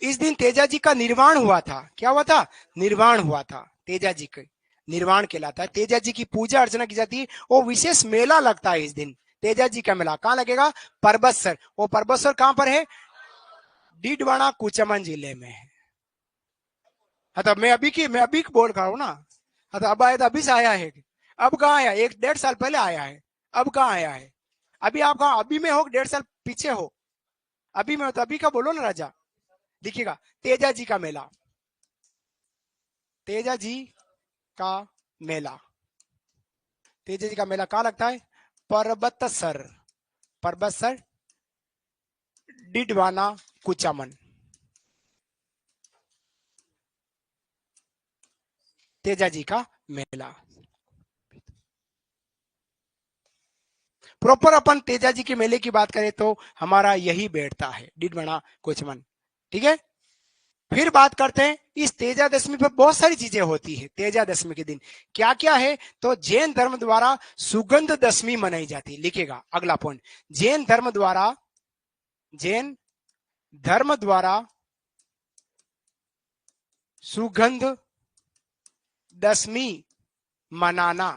इस दिन तेजा जी का निर्वाण हुआ था। क्या हुआ था? निर्वाण हुआ था, तेजा जी का निर्वाण कहलाता है। तेजा जी की पूजा अर्चना की जाती है, वो विशेष मेला लगता है इस दिन, तेजा जी का मेला। कहाँ लगेगा? परबतसर। वो परबतसर कहां पर है? डीडवाना कुचामन जिले में है। हाँ, तो मैं अभी की बोल रहा हूँ ना। हाँ, तो अब आया, तो अभी से आया है। अब कहाँ आया? 1-1.5 साल पहले आया है, अब कहाँ आया है? अभी आप कहाँ, अभी में हो 1.5 साल पीछे हो, अभी मैं तो अभी का बोलो ना राजा। लिखिएगा तेजा जी का मेला, तेजा जी का मेला, तेजा जी का मेला कहाँ लगता है? पर्वतसर, पर्वतसर डिडवाना कुचामन, तेजा जी का मेला। प्रॉपर अपन तेजा जी के मेले की बात करें तो हमारा यही बैठता है, डिडवाना कुचमन। ठीक है, फिर बात करते हैं इस तेजा दशमी पर बहुत सारी चीजें होती है। तेजा दशमी के दिन क्या क्या है? तो जैन धर्म द्वारा सुगंध दशमी मनाई जाती है। लिखेगा अगला पॉइंट, जैन धर्म द्वारा, जैन धर्म द्वारा सुगंध दशमी मनाना,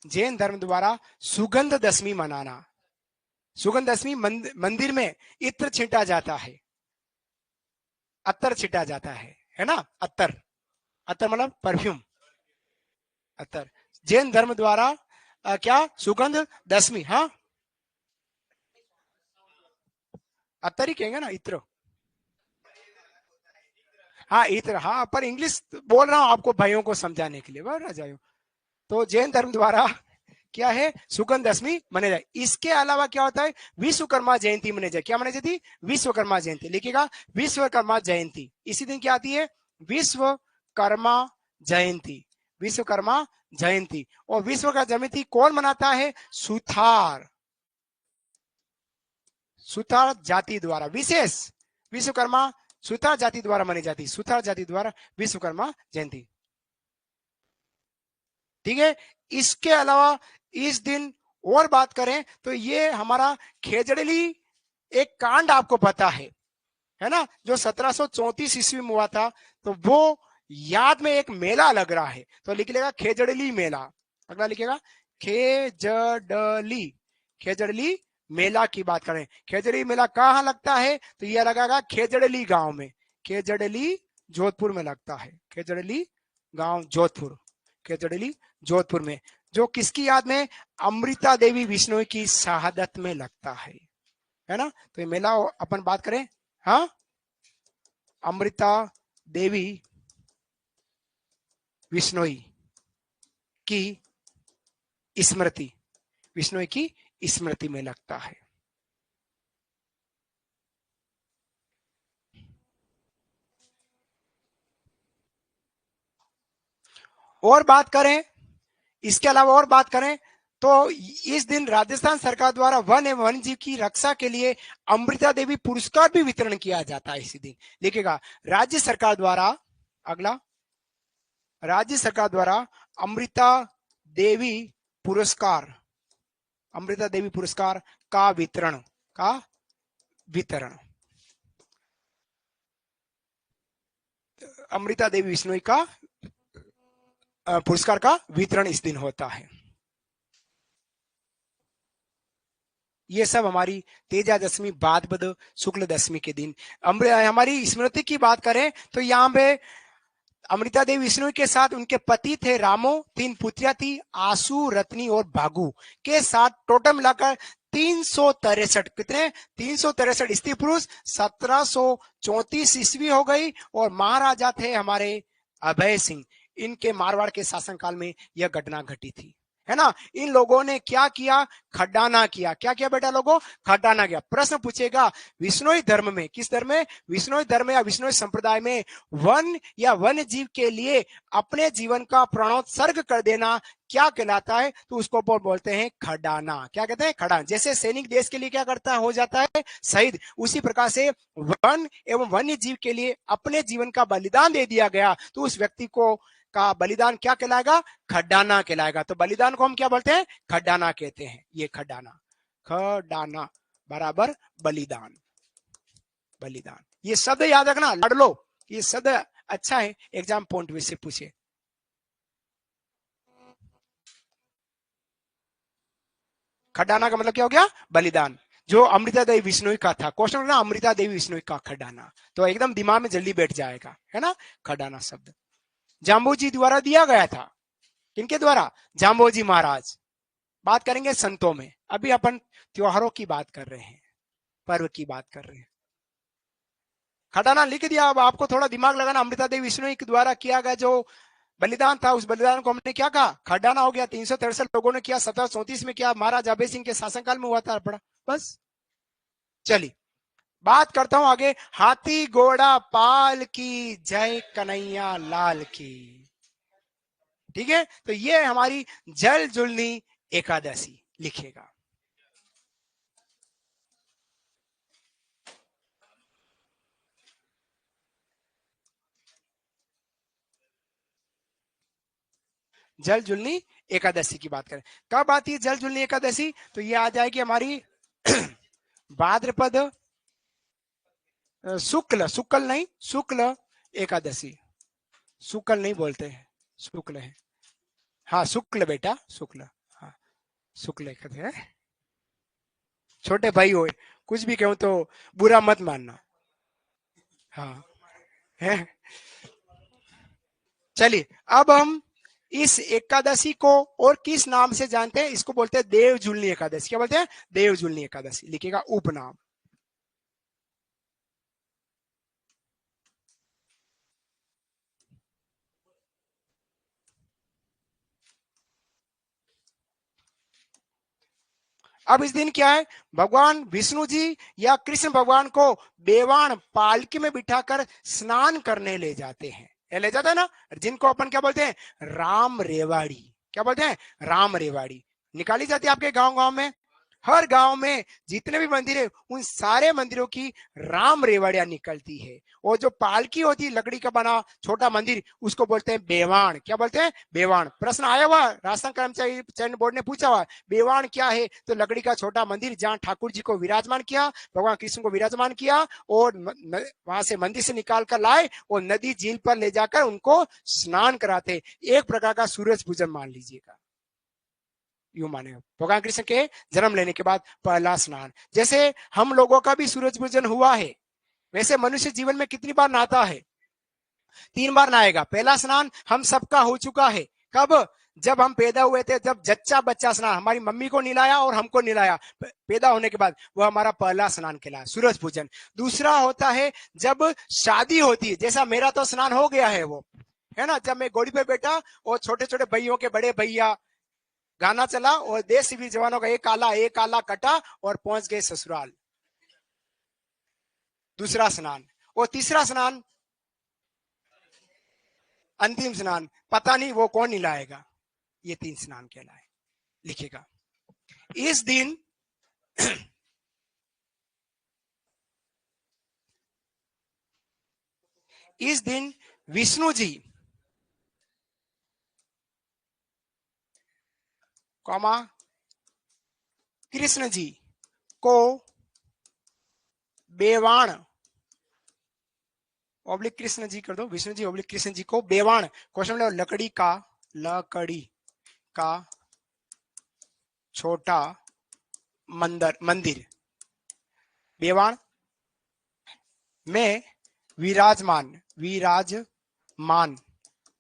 जैन धर्म द्वारा सुगंध दशमी मनाना। सुगंध दशमी मंदिर में इत्र छींटा जाता है, अत्तर छींटा जाता है ना? अत्तर, अत्तर मतलब परफ्यूम, अत्तर। जैन धर्म द्वारा क्या सुगंध दशमी, हाँ अत्तर ही कहेंगे ना, इत्र। हाँ इत्र, हाँ पर इंग्लिश बोल रहा हूँ आपको भाइयों को समझाने के लिए, बोल रहा जाए। तो जैन धर्म द्वारा क्या है? सुगंध दशमी मनाई जाए। इसके अलावा क्या होता है? विश्वकर्मा जयंती मनाई जाए। क्या मनाई जाती है? विश्वकर्मा जयंती। लिखिएगा विश्वकर्मा जयंती। इसी दिन क्या आती है? विश्वकर्मा जयंती, विश्वकर्मा जयंती। और विश्वकर्मा जयंती कौन मनाता है? सुथार, सुथार जाति द्वारा, विशेष विश्वकर्मा सुथार जाति द्वारा मनाई जाती, सुथार जाति द्वारा विश्वकर्मा जयंती। ठीक है, इसके अलावा इस दिन और बात करें तो ये हमारा खेजड़ली एक कांड आपको पता है ना, जो 1734 ईस्वी में हुआ था, तो वो याद में एक मेला लग रहा है। तो लिख लेगा खेजड़ली मेला। अगला लिखेगा खेजड़ली, खेजड़ली मेला की बात करें। खेजड़ली मेला कहाँ लगता है? तो यह लगेगा खेजड़ली गांव में, खेजड़ली जोधपुर में लगता है, खेजड़ली गांव जोधपुर, खेजड़ली जोधपुर में, जो किसकी याद में? अमृता देवी बिश्नोई की शहादत में लगता है ना? तो ये मेला अपन बात करें, हाँ अमृता देवी बिश्नोई की स्मृति, बिश्नोई की स्मृति में लगता है। और बात करें, इसके अलावा और बात करें तो इस दिन राजस्थान सरकार द्वारा वन एवं वन्य जीव की रक्षा के लिए अमृता देवी पुरस्कार भी वितरण किया जाता है इसी दिन। लिखेगा राज्य सरकार द्वारा, अगला राज्य सरकार द्वारा अमृता देवी पुरस्कार, अमृता देवी पुरस्कार का वितरण, का वितरण, अमृता देवी बिश्नोई का पुरस्कार का वितरण इस दिन होता है। ये सब हमारी तेजा दशमी बाद बद शुक्ल दशमी के दिन। हमारी स्मृति की बात करें तो यहाँ पे अमृता देवी बिश्नोई के साथ उनके पति थे रामो, 3 पुत्रियां थी आशु, रत्नी और भागु के साथ टोटल मिलाकर 363, कितने? 363 स्त्री पुरुष। 1734 ईस्वी हो गई और महाराजा थे हमारे अभय सिंह। इनके मारवाड़ के शासनकाल में यह घटना घटी थी, है ना? इन लोगों ने क्या किया? खड्डाना किया। क्या किया बेटा लोगों? खड्डाना किया। प्रश्न पूछेगा विश्नोई धर्म में, किस धर्म में? विश्नोई धर्म या विश्नोई संप्रदाय में वन या वन्य जीव के लिए अपने जीवन का प्राणोत्सर्ग कर देना क्या कहलाता है? तो उसको बोलते हैं खड्डाना। क्या कहते हैं? खड्डाना। जैसे सैनिक देश के लिए क्या करता है? हो जाता है शहीद, उसी प्रकार से वन एवं वन्य जीव के लिए अपने जीवन का बलिदान दे दिया गया तो उस व्यक्ति को का बलिदान क्या कहलाएगा? खड्डाना कहलाएगा। तो बलिदान को हम क्या बोलते हैं? खड्डाना कहते हैं। ये खड्डाना, खड्डाना बराबर बलिदान, बलिदान। ये शब्द याद रखना, लड़ लो, ये शब्द अच्छा है, एग्जाम पॉइंट में से पूछे। खड्डाना का मतलब क्या हो गया? बलिदान। जो अमृता देवी बिश्नोई का था, क्वेश्चन ना, अमृता देवी बिश्नोई का खड्डाना, तो एकदम दिमाग में जल्दी बैठ जाएगा, है ना? खड्डाना शब्द जाम्बोजी द्वारा दिया गया था। किनके द्वारा? जाम्बोजी महाराज। बात करेंगे संतों में, अभी अपन त्योहारों की बात कर रहे हैं, पर्व की बात कर रहे हैं। खटाना लिख दिया। अब आपको थोड़ा दिमाग लगाना। अमृता देवी विश्नोई के द्वारा किया गया जो बलिदान था, उस बलिदान को हमने क्या कहा? खटाना हो गया। 363 लोगों ने किया। 1734 में क्या महाराज अभय सिंह के शासनकाल में हुआ था अर्पण। बस। चलिए बात करता हूं आगे। हाथी घोड़ा पाल की जय कन्हैया लाल की। ठीक है, तो ये हमारी जल जुलनी एकादशी लिखेगा। जल जुलनी एकादशी की बात करें, कब आती है जल जुलनी एकादशी? तो ये आ जाएगी हमारी भाद्रपद शुक्ल, शुक्ल नहीं, शुक्ल एकादशी। शुक्ल नहीं बोलते हैं, शुक्ल है। हाँ शुक्ल बेटा, शुक्ल। हाँ शुक्ल एकादशी है। छोटे भाई हो, कुछ भी कहूं तो बुरा मत मानना। हाँ है। चलिए अब हम इस एकादशी को और किस नाम से जानते हैं? इसको बोलते हैं देव जुलनी एकादशी। क्या बोलते हैं? देव जुलनी एकादशी लिखेगा उपनाम। अब इस दिन क्या है? भगवान विष्णु जी या कृष्ण भगवान को बेवाण पालकी में बिठाकर स्नान करने ले जाते हैं। ये ले जाता है ना, जिनको अपन क्या बोलते हैं? राम रेवाड़ी। क्या बोलते हैं? राम रेवाड़ी। निकाली जाती है आपके गांव गांव में। हर गांव में जितने भी मंदिर है, उन सारे मंदिरों की राम रेवाड़ियां निकलती है। और जो पालकी होती है लकड़ी का बना छोटा मंदिर, उसको बोलते हैं बेवाण। क्या बोलते हैं? बेवाण। प्रश्न आया हुआ, राशन कर्मचारी चयन बोर्ड ने पूछा हुआ, बेवाण क्या है? तो लकड़ी का छोटा मंदिर जहाँ ठाकुर जी को विराजमान किया, भगवान कृष्ण को विराजमान किया, और वहां से मंदिर से निकाल कर लाए और नदी झील पर ले जाकर उनको स्नान कराते। एक प्रकार का सूरज पूजन मान लीजिएगा, यूं माने भगवान कृष्ण के जन्म लेने के बाद पहला स्नान। जैसे हम लोगों का भी सूरज पूजन हुआ है, वैसे मनुष्य जीवन में कितनी बार नहाता है? 3 बार नहाएगा। पहला स्नान हम सबका हो चुका है। कब? जब हम पैदा हुए थे, जब जच्चा बच्चा स्नान, हमारी मम्मी को निलाया और हमको निलाया पैदा होने के बाद, वो हमारा पहला स्नान कहलाया, सूरज पूजन। दूसरा होता है जब शादी होती है, जैसा मेरा तो स्नान हो गया है वो, है ना, जब मैं घोड़ी पे बैठा और छोटे छोटे भाइयों के बड़े भैया गाना चला और देश वीर जवानों का एक आला कटा और पहुंच गए ससुराल। दूसरा स्नान। और तीसरा स्नान, अंतिम स्नान, पता नहीं वो कौन निलाएगा। ये 3 स्नान कहलाए, लिखेगा। इस दिन इस दिन विष्णु जी कौमा कृष्ण जी को बेवाण ओब्लिक कृष्ण जी कर दो, विष्णु जी ओब्लिक कृष्ण जी को बेवाण, क्वेश्चन लकड़ी का छोटा मंदिर बेवाण में विराजमान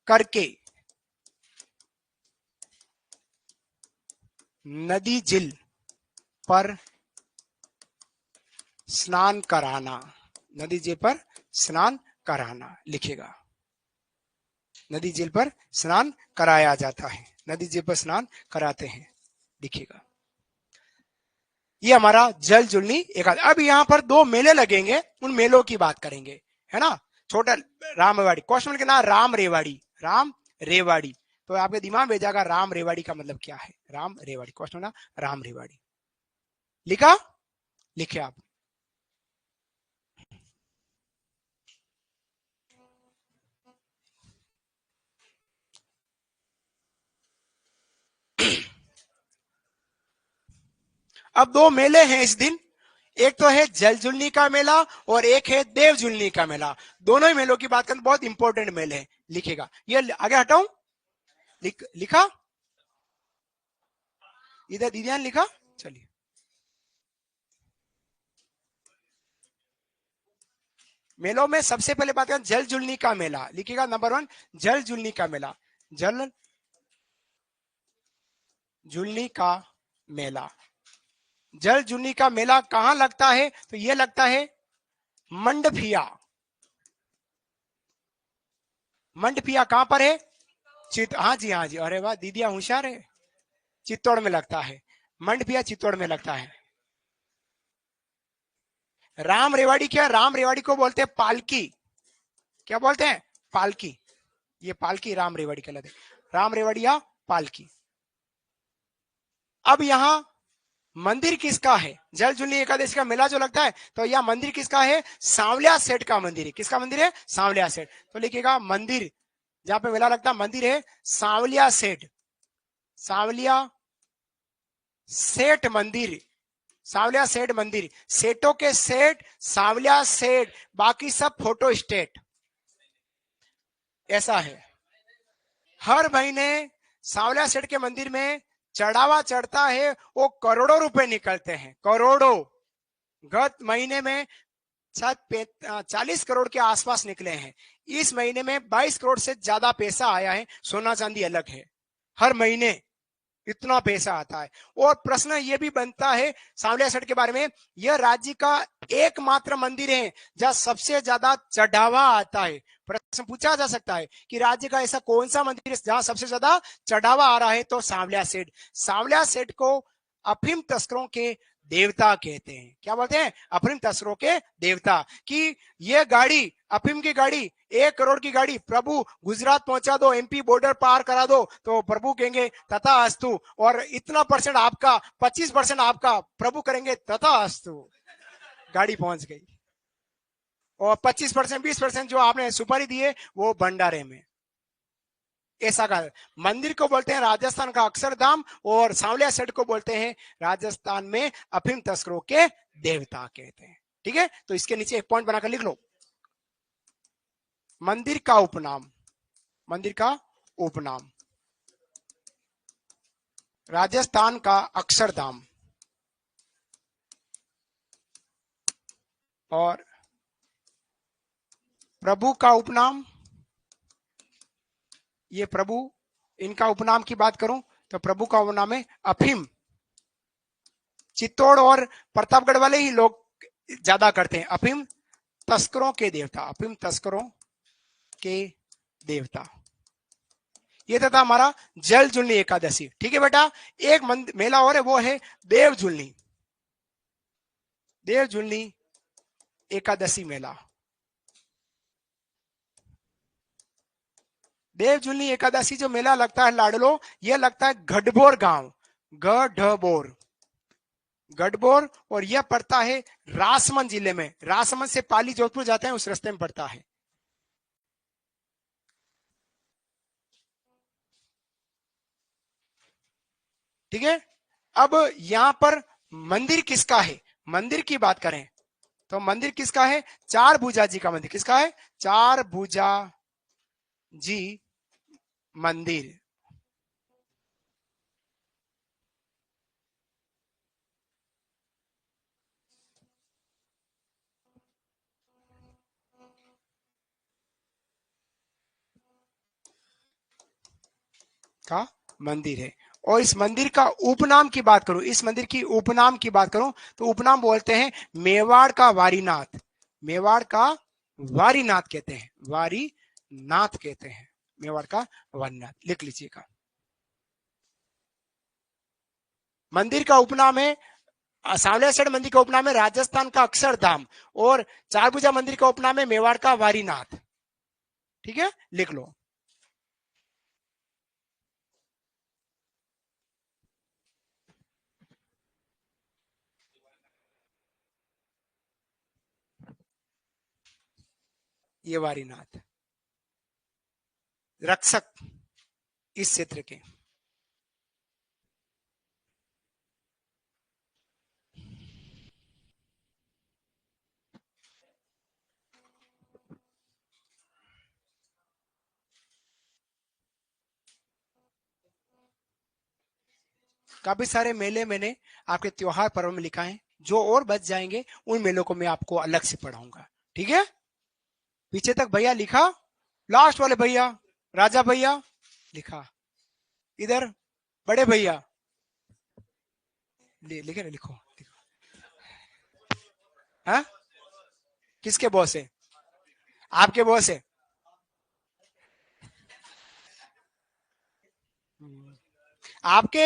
करके नदी झील पर स्नान कराना। नदी झील पर स्नान कराना लिखेगा। नदी झील पर स्नान कराया जाता है, नदी झील पर स्नान कराते हैं, लिखेगा। ये हमारा जल जुलनी एकादशी। अब यहाँ पर 2 मेले लगेंगे, उन मेलों की बात करेंगे, है ना। छोटा राम रेवाड़ी, क्वेश्चन के नाम राम रेवाड़ी, राम रेवाड़ी। तो आपके दिमाग में जाएगा राम रेवाड़ी का मतलब क्या है? राम रेवाड़ी, क्वेश्चन ना राम रेवाड़ी। लिखा? लिखे आप। अब 2 मेले हैं इस दिन। एक तो है जल जुलनी का मेला और एक है देव जुलनी का मेला। दोनों ही मेलों की बात करें, बहुत इंपॉर्टेंट मेले हैं, लिखेगा। ये आगे हटाऊं? लिखा? इधर दीदियान लिखा? चलिए मेलों में सबसे पहले बात करें जल जुलनी का मेला, लिखिएगा नंबर 1 जल जुलनी का मेला। जल जुलनी का मेला जल जुलनी का मेला कहां लगता है? तो यह लगता है मंडभिया। मंडभिया कहां पर है? हाँ जी, हाँ जी, अरे वाह, दीदिया होशियार है। चित्तौड़ में लगता है। मंडभिया चित्तौड़ में लगता है। राम रेवाड़ी क्या? राम रेवाड़ी को बोलते हैं पालकी। क्या बोलते हैं? पालकी। ये पालकी राम रेवाड़ी कहलाते। राम रेवाड़ी या पालकी। अब यहाँ मंदिर किसका है? जल जुलनी एकादशी का मेला जो लगता है, तो यह मंदिर किसका है? सांवलिया सेठ का मंदिर है। किसका मंदिर है? सांवलिया सेठ। तो लिखिएगा मंदिर जहां पे मेला लगता है, मंदिर है सांवलिया सेठ। सांवलिया सेठ मंदिर। सांवलिया सेठ मंदिर। सेठों के सेठ सांवलिया सेठ, बाकी सब फोटो स्टेट। ऐसा है। हर महीने सांवलिया सेठ के मंदिर में चढ़ावा चढ़ता है, वो करोड़ों रुपए निकलते हैं, करोड़ों। गत महीने में शायद 40 करोड़ के आसपास निकले हैं। इस महीने में 22 करोड़ से ज्यादा पैसा आया है। सोना चांदी अलग है। हर महीने इतना पैसा आता है। और प्रश्न यह भी बनता है सांवलिया सेठ के बारे में, यह राज्य का एकमात्र मंदिर है जहां सबसे ज्यादा चढ़ावा आता है। प्रश्न पूछा जा सकता है कि राज्य का ऐसा कौन सा मंदिर है जहां सबसे ज्यादा चढ़ावा आ रहा है? तो सांवलिया सेठ। सांवलिया सेठ को अफीम तस्करों के देवता कहते हैं। क्या बोलते हैं? अफीम तस्करों के देवता। कि ये गाड़ी, अफीम की गाड़ी, 1 करोड़ की गाड़ी, प्रभु गुजरात पहुंचा दो, एमपी बॉर्डर पार करा दो, तो प्रभु कहेंगे तथा अस्तु। और इतना परसेंट आपका, 25% आपका, प्रभु करेंगे तथा अस्तु। गाड़ी पहुंच गई। और 25%, 20% जो आपने सुपारी दी है वो भंडारे में। ऐसा का मंदिर को बोलते हैं राजस्थान का अक्षरधाम, और सांवलिया सेठ को बोलते हैं राजस्थान में अफीम तस्करों के देवता कहते हैं। ठीक है, तो इसके नीचे एक पॉइंट बनाकर लिख लो। मंदिर का उपनाम, मंदिर का उपनाम, राजस्थान का अक्षरधाम। और प्रभु का उपनाम, ये प्रभु, इनका उपनाम की बात करूं तो प्रभु का उपनाम है अफीम। चित्तौड़ और प्रतापगढ़ वाले ही लोग ज्यादा करते हैं। अफीम तस्करों के देवता, अफीम तस्करों के देवता। ये था हमारा जल जुलनी एकादशी। ठीक है बेटा, एक मेला और है, वो है देव जुलनी। देव जुलनी एकादशी मेला। देव जुलनी एकादशी जो मेला लगता है लाडलो, यह लगता है गढ़बोर गांव, गढ़बोर, गढ़बोर। और यह पड़ता है राजसमंद जिले में। राजसमंद से पाली जोधपुर जाते हैं, उस रास्ते में पड़ता है। ठीक है, अब यहां पर मंदिर किसका है? मंदिर की बात करें तो मंदिर किसका है? चार भुजा जी का मंदिर। किसका है? चार भुजा जी मंदिर। का मंदिर है। और इस मंदिर का उपनाम की बात करूं, इस मंदिर की उपनाम की बात करूं तो उपनाम बोलते हैं मेवाड़ का वारीनाथ। मेवाड़ का वारीनाथ कहते हैं, वारीनाथ कहते हैं, मेवाड़ का वारीनाथ, लिख लीजिएगा। मंदिर का उपनाम है, सांवलियासर मंदिर का उपनाम है राजस्थान का अक्षरधाम, और चारभुजा मंदिर का उपनाम है मेवाड़ का वारीनाथ। ठीक है, लिख लो। ये वारीनाथ रक्षक इस क्षेत्र के। काफी सारे मेले मैंने आपके त्योहार पर्व में लिखा है, जो और बच जाएंगे उन मेलों को मैं आपको अलग से पढ़ाऊंगा। ठीक है, पीछे तक भैया लिखा? लास्ट वाले भैया, राजा भैया लिखा? इधर बड़े भैया लिखे ना, लिखो। हाँ, किसके बॉस है? आपके बॉस है? आपके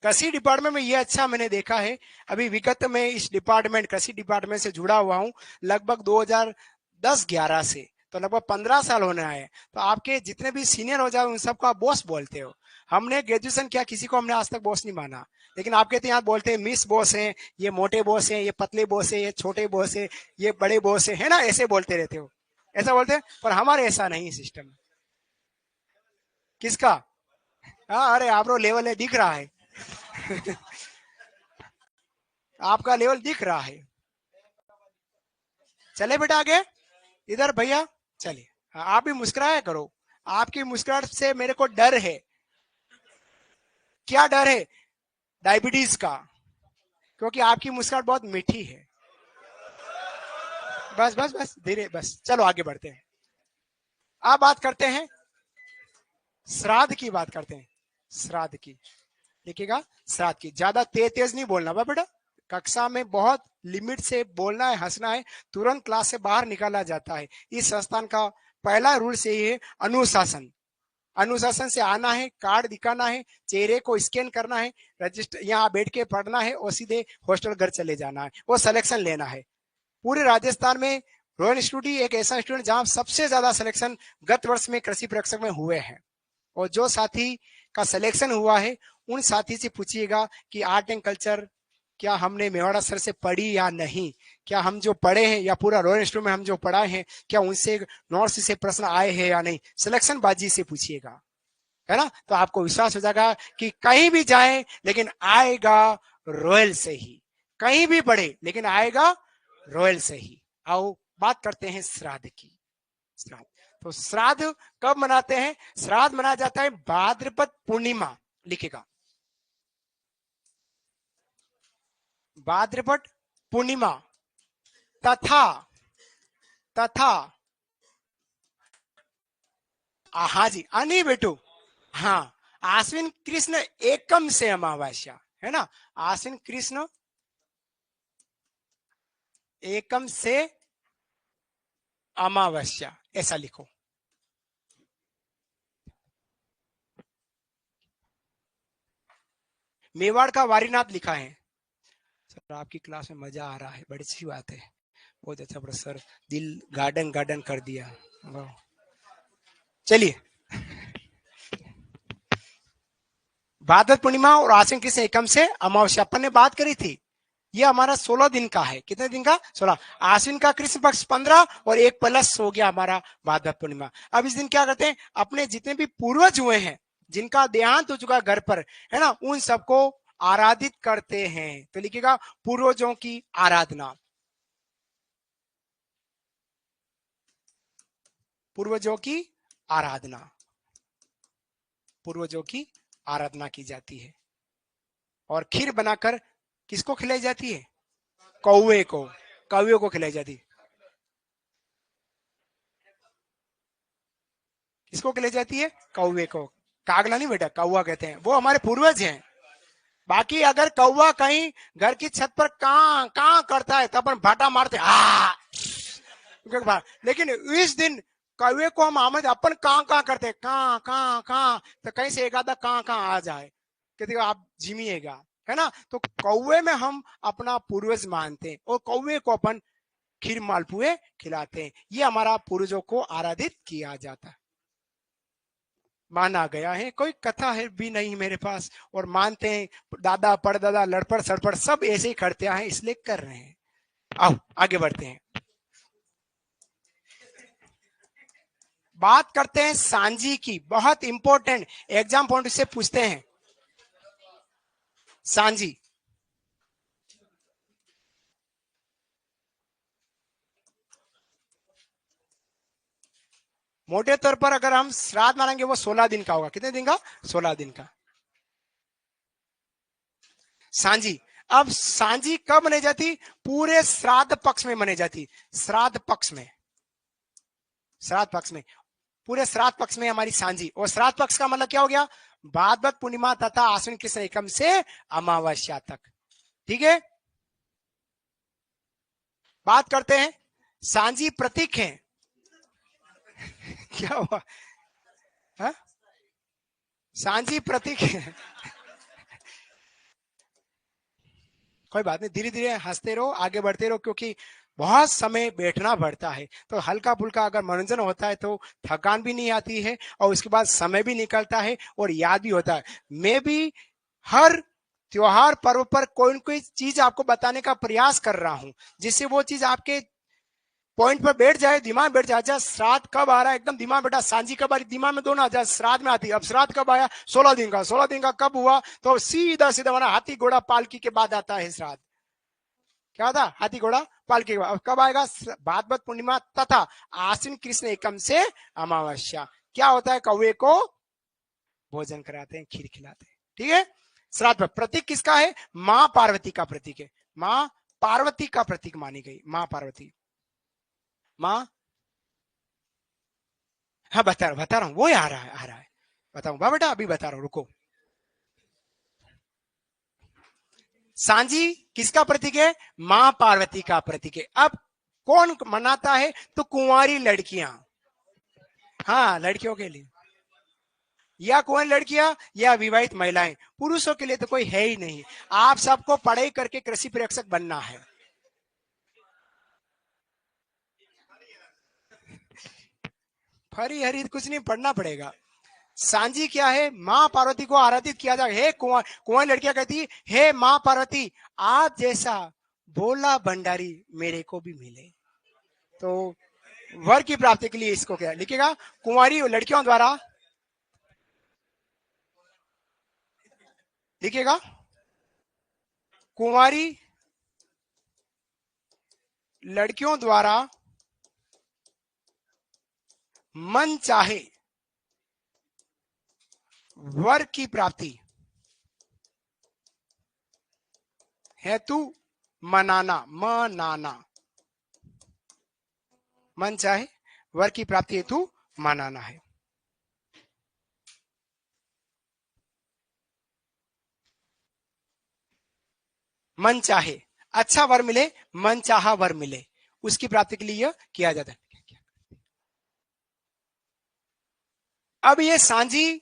कृषि डिपार्टमेंट में ये अच्छा मैंने देखा है। अभी विगत में इस डिपार्टमेंट, कृषि डिपार्टमेंट से जुड़ा हुआ हूँ लगभग 2010-11 से, तो लगभग 15 साल होने आए। तो आपके जितने भी सीनियर हो जाए उन सबको आप बॉस बोलते हो। हमने ग्रेजुएशन किया, किसी को हमने आज तक बॉस नहीं माना, लेकिन आपके तो यहाँ बोलते हैं मिस बॉस हैं, ये मोटे बॉस हैं, ये पतले बॉस है, ये छोटे बॉस है, ये बड़े बॉस है ना, ऐसे बोलते रहते हो, ऐसा बोलते हैं। पर हमारे ऐसा नहीं सिस्टम। किसका? हाँ, अरे आप लेवल है दिख रहा है। आपका लेवल दिख रहा है। चले बेटा आगे, इधर भैया, चलिए। हाँ, आप भी मुस्कुराया करो, आपकी मुस्कुराहट से मेरे को डर है। क्या डर है? डायबिटीज का, क्योंकि आपकी मुस्कुराहट बहुत मीठी है। बस बस बस, धीरे, बस चलो आगे बढ़ते हैं। अब बात करते हैं श्राद्ध की, बात करते हैं श्राद्ध की। देखिएगा, श्राद्ध की ज्यादा तेज तेज नहीं बोलना बा बेटा, कक्षा में बहुत लिमिट से बोलना है, हंसना है, तुरंत क्लास से बाहर निकाला जाता है। इस संस्थान का पहला रूल से ही है अनुशासन। अनुशासन से आना है, कार्ड दिखाना है, चेहरे को स्कैन करना है, रजिस्टर यहाँ बैठ के पढ़ना है और सीधे हॉस्टल घर चले जाना है, वो सिलेक्शन लेना है। पूरे राजस्थान में रॉयल इंस्टीट्यूट एक ऐसा इंस्टीट्यूट जहां सबसे ज्यादा सिलेक्शन गत वर्ष में कृषि परीक्षक में हुए हैं। और जो साथी का सिलेक्शन हुआ है उन साथी से पूछिएगा कि आर्ट एंड कल्चर क्या हमने मेवाड़ा सर से पढ़ी या नहीं, क्या हम जो पढ़े हैं या पूरा रॉयल इंस्टीट्यूट में हम जो पढ़ाए हैं क्या उनसे नोट्स से प्रश्न आए हैं या नहीं, सिलेक्शन बाजी से पूछिएगा, है ना। तो आपको विश्वास हो जाएगा कि कहीं भी जाए लेकिन आएगा रॉयल से ही, कहीं भी पढ़े लेकिन आएगा रॉयल से ही। आओ बात करते हैं श्राद्ध की। श्राद्ध, तो श्राद्ध कब मनाते हैं? श्राद्ध मनाया जाता है भाद्रपद पूर्णिमा, लिखेगा भाद्रपद पूर्णिमा तथा तथा हाँ जी, नहीं बेटू, हाँ, आश्विन कृष्ण एकम से अमावस्या, है ना, आश्विन कृष्ण एकम से अमावस्या, ऐसा लिखो। मेवाड़ का वारीनाथ लिखा है। सर आपकी क्लास में मजा आ रहा है, बड़ी अच्छी बात है, बहुत अच्छा प्रोफेसर, दिल गार्डन गार्डन कर दिया। चलिए, भाद्रपद पूर्णिमा और आश्विन कृष्ण एकम से अमावस्या अपन ने बात करी थी। ये हमारा 16 दिन का है, कितने दिन का? 16। आश्विन का कृष्ण पक्ष 15 और एक प्लस हो गया हमारा भाद्रपद पूर्णिमा। अब इस दिन क्या करते हैं, अपने जितने भी पूर्वज हुए हैं जिनका देहांत हो चुका घर पर, है ना, उन सबको आराधित करते हैं। तो लिखिएगा पूर्वजों की आराधना, पूर्वजों की आराधना, पूर्वजों की आराधना की जाती है। और खीर बनाकर किसको खिलाई जाती है? कौवे को, कौवे को खिलाई जाती है। किसको खिलाई जाती है? कौवे को। कागला नहीं बेटा, कौवा कहते हैं, वो हमारे पूर्वज हैं। बाकी अगर कौवा कहीं घर की छत पर कां कां करता है तो अपन भाटा मारते लेकिन इस दिन कौवे को हम आमद अपन कां कां करते, कां कां कां, तो कहीं से एक आधा कां कां आ जाए, कहते आप झिमिएगा, है ना। तो कौवे में हम अपना पूर्वज मानते हैं और कौवे को अपन खीर मालपुए खिलाते हैं। ये हमारा पूर्वजों को आराधित किया जाता है, माना गया है। कोई कथा है भी नहीं मेरे पास, और मानते हैं, दादा परदादा लड़पड़ सड़पड़ सब ऐसे ही करते हैं, इसलिए कर रहे हैं। आओ आगे बढ़ते हैं, बात करते हैं सांझी की। बहुत इंपॉर्टेंट, एग्जाम पॉइंट से पूछते हैं सांझी। मोटे तौर पर अगर हम श्राद्ध मानेंगे वो 16 दिन का होगा। कितने दिन का? 16 दिन का सांझी। अब सांझी कब मनाई जाती? पूरे श्राद्ध पक्ष में मनाई जाती, श्राद्ध पक्ष में, श्राद्ध पक्ष में, पूरे श्राद्ध पक्ष में हमारी सांझी। और श्राद्ध पक्ष का मतलब क्या हो गया? भाद्रपद पूर्णिमा तथा आश्विन कृष्ण एकम से अमावस्या तक, ठीक है। बात करते हैं, सांझी प्रतीक है। क्या हुआ? हा? सांझी प्रतीक है। कोई बात नहीं, धीरे धीरे हंसते रहो, आगे बढ़ते रहो, क्योंकि बहुत समय बैठना पड़ता है। तो हल्का फुल्का अगर मनोरंजन होता है तो थकान भी नहीं आती है, और उसके बाद समय भी निकलता है और याद भी होता है। मैं भी हर त्योहार पर्व पर कोई न कोई चीज आपको बताने का प्रयास कर रहा हूं, जिससे वो चीज आपके पॉइंट पर बैठ जाए, दिमाग बैठ जाए। अच्छा, श्राद्ध कब आ रहा है, एकदम दिमाग बैठा, सांझी कब आ रही, दिमाग में दोनों आ जाए, श्राद्ध में आती है। अब श्राद्ध कब आया, 16 दिन का, 16 दिन का कब हुआ, तो सीधा सीधा हमारा हाथी घोड़ा पालकी के बाद आता है श्राद्ध। क्या था? हाथी घोड़ा पालकी के बाद। कब आएगा? भाद्रपद पूर्णिमा तथा आश्विन कृष्ण एकम से अमावस्या। क्या होता है? कौवे को भोजन कराते हैं, खीर खिलाते हैं। ठीक है। श्राद्ध पर प्रतीक किसका है? मां पार्वती का प्रतीक है। मां पार्वती का प्रतीक मानी गई, मां पार्वती। मां, हाँ बता रहा हूँ, वो आ रहा है, बताऊंगा बेटा, अभी बता रहा हूँ, रुको। सांझी किसका प्रतीक है? मां पार्वती का प्रतीक है। अब कौन मनाता है? तो कुंवारी लड़कियां। हाँ, लड़कियों के लिए, या कुंवारी लड़कियां या विवाहित महिलाएं। पुरुषों के लिए तो कोई है ही नहीं। आप सबको पढ़ाई करके कृषि पर्यवेक्षक बनना है। हरी हरी कुछ नहीं, पढ़ना पड़ेगा। सांझी क्या है? मां पार्वती को आराधित किया जाए। हे कुंवारी लड़कियां कहती, हे मां पार्वती, आप जैसा भोला भंडारी मेरे को भी मिले। तो वर की प्राप्ति के लिए इसको क्या लिखेगा? कुंवारी लड़कियों द्वारा लिखेगा, कुंवारी लड़कियों द्वारा मन चाहे वर की प्राप्ति हेतु मनाना, मन चाहे वर की प्राप्ति हेतु मनाना है। मन चाहे अच्छा वर मिले, मन चाहा वर मिले, उसकी प्राप्ति के लिए यह किया जाता है। अब ये सांझी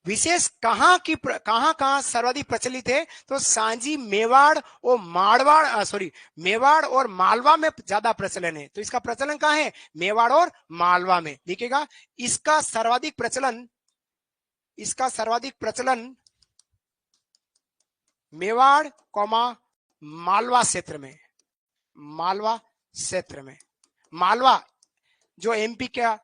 विशेष कहां सर्वाधिक प्रचलित है? तो सांझी मेवाड़ और मारवाड़, सॉरी, मेवाड़ और मालवा में ज्यादा प्रचलन है। तो इसका प्रचलन कहां है? मेवाड़ और मालवा में। लिखेगा, इसका सर्वाधिक प्रचलन मेवाड़ कौमा मालवा क्षेत्र में। मालवा क्षेत्र में, मालवा जो एमपी का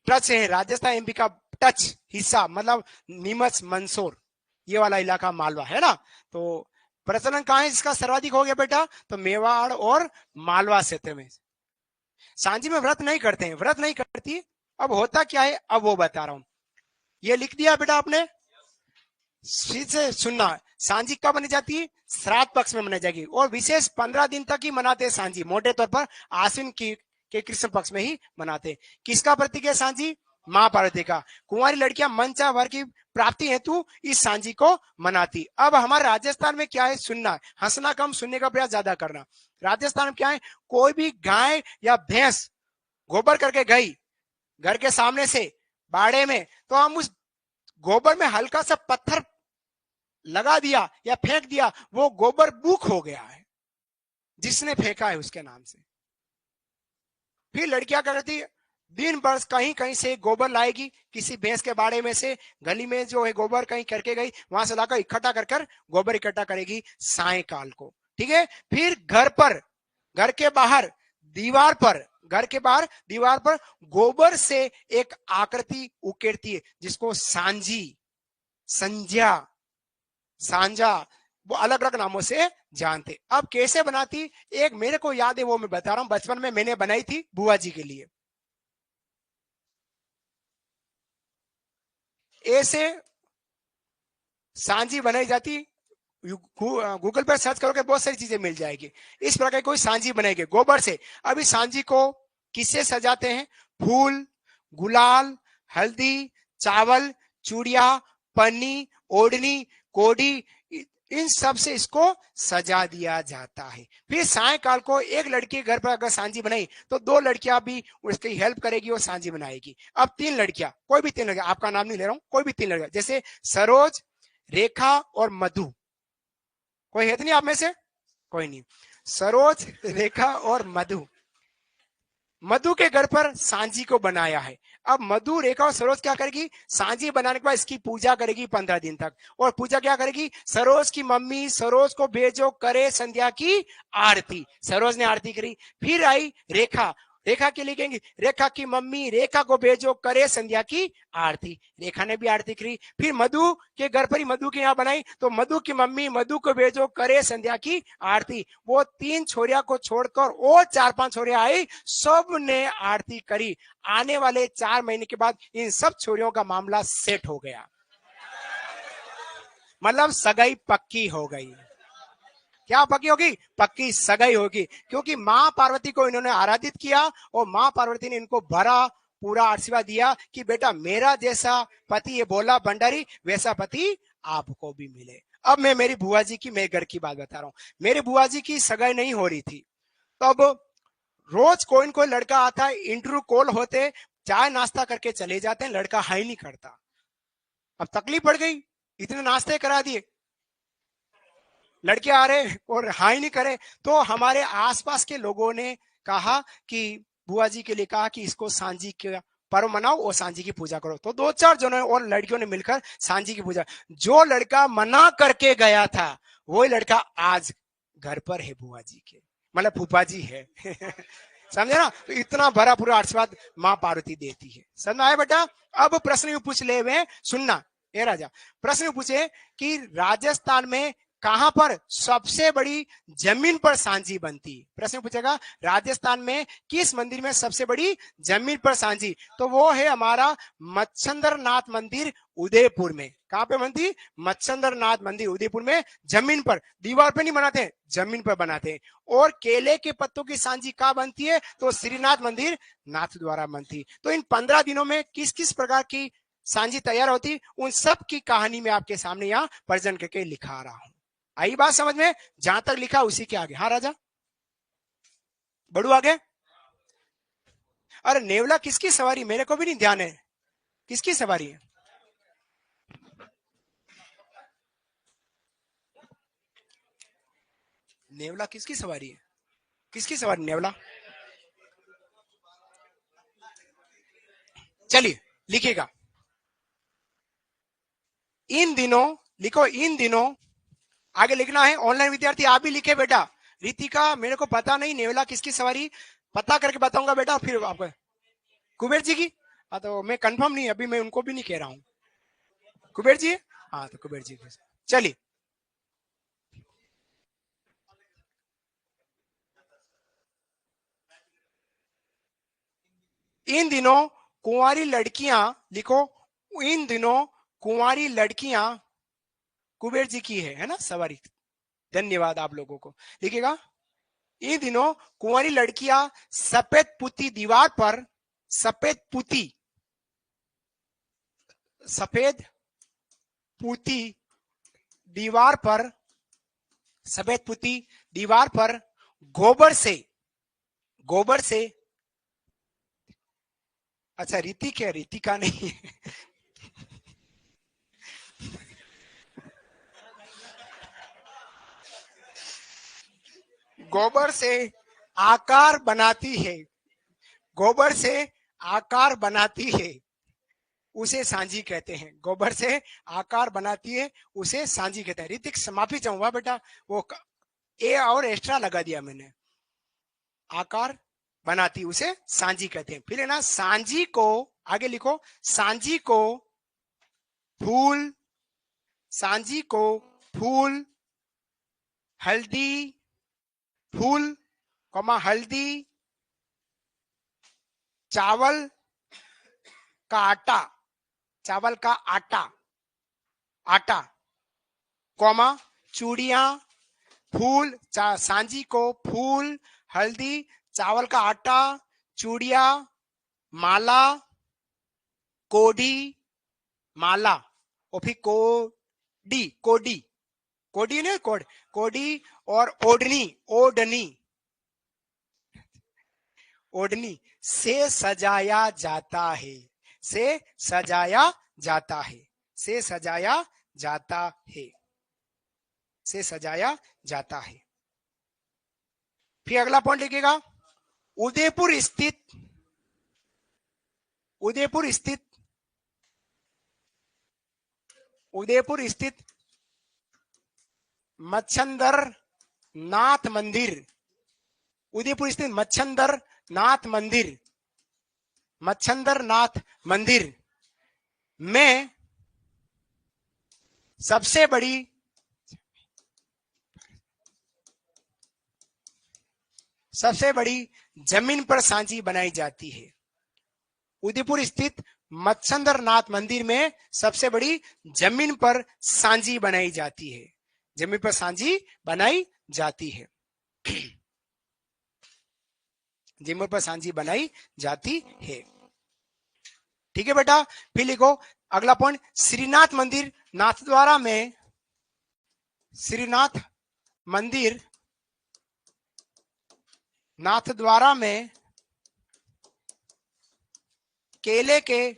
टच है, राजस्थान एमपी का टच हिस्सा, मतलब नीमच मंदसौर, ये वाला इलाका मालवा है ना। तो प्रचलन कहां है इसका सर्वाधिक हो गया बेटा? तो मेवाड़ और मालवा क्षेत्र में। सांझी में व्रत नहीं करते हैं, व्रत नहीं करती। अब होता क्या है, अब वो बता रहा हूं। ये लिख दिया बेटा आपने, फिर से सुनना। सांझी कब मनाई जाती है? श्राद्ध पक्ष में मनाई जाएगी, और विशेष 15 दिन तक ही मनाते हैं सांझी, मोटे तौर पर आश्विन की के कृष्ण पक्ष में ही मनाते। किसका प्रतीक है सांझी? मां पार्वती का। कुंवारी लड़कियां मनचा वर की प्राप्ति हेतु इस सांझी को मनाती। अब हमारे राजस्थान में क्या है, सुनना, हंसना कम, सुनने का प्रयास ज्यादा करना। राजस्थान में क्या है, कोई भी गाय या भैंस गोबर करके गई घर के सामने से बाड़े में, तो हम उस गोबर में हल्का सा पत्थर लगा दिया या फेंक दिया, वो गोबर बुक हो गया है जिसने फेंका है उसके नाम से। फिर लड़कियां क्या करती, दिन भर कहीं कहीं से गोबर लाएगी, किसी भैंस के बाड़े में से, गली में जो है गोबर कहीं करके गई, वहां से लाकर इकट्ठा कर गोबर इकट्ठा करेगी सायकाल को। ठीक है। फिर घर के बाहर दीवार पर, घर के बाहर दीवार पर गोबर से एक आकृति उकेरती है, जिसको सांझी, संध्या, सांझा, वो अलग अलग नामों से जानते। अब कैसे बनाती, एक मेरे को याद है, वो मैं बता रहा हूं। बचपन में मैंने बनाई थी बुआ जी के लिए। ऐसे सांझी बनाई जाती, गूगल पर सर्च करोगे बहुत सारी चीजें मिल जाएगी। इस प्रकार कोई सांझी बनाएगी गोबर से। अभी सांझी को किससे सजाते हैं? फूल, गुलाल, हल्दी, चावल, चूड़िया, पन्नी, ओढ़नी, कोडी, इन सब से इसको सजा दिया जाता है। फिर सायकाल को एक लड़की के घर पर अगर सांझी बनाई तो दो लड़कियां भी उसकी हेल्प करेगी और सांझी बनाएगी। अब तीन लड़कियां, कोई भी तीन लड़कियां, आपका नाम नहीं ले रहा हूं, कोई भी तीन लड़कियां, जैसे सरोज, रेखा और मधु। कोई है तो नहीं आप में से? कोई नहीं। सरोज, रेखा और मधु, मधु के घर पर सांझी को बनाया है। अब मधु, रेखा और सरोज क्या करेगी? सांझी बनाने के बाद इसकी पूजा करेगी 15 दिन तक। और पूजा क्या करेगी? सरोज की मम्मी सरोज को भेजो करे संध्या की आरती। सरोज ने आरती करी। फिर आई रेखा, रेखा के लिए कहेंगे रेखा की मम्मी रेखा को भेजो करे संध्या की आरती। रेखा ने भी आरती करी। फिर मधु के घर पर ही मधु के यहाँ बनाई तो मधु की मम्मी मधु को भेजो करे संध्या की आरती। वो तीन छोरिया को छोड़कर और 4-5 छोरिया आई, सब ने आरती करी। आने वाले 4 महीने के बाद इन सब छोरियों का मामला सेट हो गया, मतलब सगाई पक्की हो गई। क्या पक्की होगी? पक्की सगाई होगी, क्योंकि मां पार्वती को इन्होंने आराधित किया और मां पार्वती ने इनको भरा पूरा आशीर्वाद दिया कि बेटा मेरा जैसा पति, ये बोला भंडारी, वैसा पति आपको भी मिले। अब मैं मेरी बुआ जी की, मेरे घर की बात बता रहा हूं। मेरी बुआ जी की सगाई नहीं हो रही थी, तो अब रोज कोई न कोई लड़का आता है, इंटरव्यू कॉल होते, चाय नाश्ता करके चले जाते हैं, लड़का हाई नहीं करता। अब तकलीफ पड़ गई, इतने नाश्ते करा दिए, लड़के आ रहे और हाई नहीं करे। तो हमारे आसपास के लोगों ने कहा कि बुआ जी के लिए कहा कि इसको सांझी के पर्व मनाओ और सांझी की पूजा करो। तो 2-4 जनों और लड़कियों ने मिलकर सांझी की पूजा। जो लड़का मना करके गया था वही लड़का आज घर पर है बुआ जी के, मतलब फूफा जी है। समझे ना? तो इतना भरा पूरा आशीर्वाद मां पार्वती देती है। समझ आया बेटा? अब प्रश्न भी पूछ ले हुए, सुनना। ए राजा, प्रश्न पूछे कि राजस्थान में कहां पर सबसे बड़ी जमीन पर सांझी बनती? प्रश्न पूछेगा राजस्थान में किस मंदिर में सबसे बड़ी जमीन पर सांझी? तो वो है हमारा मच्छंद्रनाथ मंदिर उदयपुर में। कहां पे बनती? मच्छंद्रनाथ मंदिर उदयपुर में, जमीन पर, दीवार पे नहीं बनाते, जमीन पर बनाते हैं। और केले के पत्तों की सांझी कहां बनती है? तो श्रीनाथ मंदिर नाथ द्वारा बनती। तो इन 15 दिनों में किस किस प्रकार की सांझी तैयार होती, उन सब की कहानी में आपके सामने यहां प्रेजेंट करके लिखा रहा हूं। आई बात समझ में? जहां तक लिखा उसी के आगे। हाँ राजा, बढ़ू आगे। अरे नेवला किसकी सवारी, मेरे को भी नहीं ध्यान है, किसकी सवारी है? नेवला किसकी सवारी है? किसकी सवारी नेवला? चलिए लिखिएगा, इन दिनों, लिखो इन दिनों, आगे लिखना है। ऑनलाइन विद्यार्थी आप भी लिखे बेटा। रितिका मेरे को पता नहीं नेवला किसकी सवारी, पता करके बताऊंगा बेटा। फिर आपको कुबेर जी की, हाँ तो मैं कंफर्म नहीं, अभी मैं उनको भी नहीं कह रहा हूँ। कुबेर जी, हाँ तो कुबेर जी। चलिए, इन दिनों कुंवारी लड़कियां, लिखो इन दिनों कुंवारी लड़कियां, कुबेर जी की है ना सवारी। धन्यवाद आप लोगों को। लिखिएगा, इन दिनों कुंवारी लड़कियां सफेद पुती दीवार पर, सफेद पुती, सफेद पुती दीवार पर, सफेद पुती दीवार पर गोबर से, गोबर से, अच्छा ऋतिक है, ऋतिका नहीं है। गोबर से आकार बनाती है, गोबर से आकार बनाती है, उसे सांझी कहते हैं। गोबर से आकार बनाती है उसे सांझी कहते हैं। ऋतिक माफी चाहूंगा बेटा, वो ए और एक्स्ट्रा लगा दिया मैंने। आकार बनाती उसे सांझी कहते हैं। फिर है ना, सांझी को, आगे लिखो, सांझी को फूल, सांझी को फूल, हल्दी, फूल कमा हल्दी, चावल का आटा, चावल का आटा, आटा कौमा चूड़ियां, फूल, सांझी को फूल, हल्दी, चावल का आटा, चूड़िया, माला, कोडी, माला और फिर कोडी, कोडी, कोडी ने कोड, कोडी और ओढ़नी, ओढ़नी, ओढ़नी से सजाया जाता है, से सजाया जाता है, से सजाया जाता है, से सजाया जाता है। फिर अगला पॉइंट लिखिएगा, उदयपुर स्थित, उदयपुर स्थित, उदयपुर स्थित मच्छंदर नाथ मंदिर, उदयपुर स्थित मच्छंदर नाथ मंदिर, मच्छंदर नाथ मंदिर में सबसे बड़ी, सबसे बड़ी जमीन पर सांची बनाई जाती है। उदयपुर स्थित मच्छंदर नाथ मंदिर में सबसे बड़ी जमीन पर सांझी बनाई जाती है, जमीन पर सांझी बनाई जाती है, जमीन पर सांझी बनाई जाती है। ठीक है बेटा। फिर लिखो अगला पॉइंट, श्रीनाथ मंदिर नाथद्वारा में, श्रीनाथ मंदिर नाथद्वारा में केले के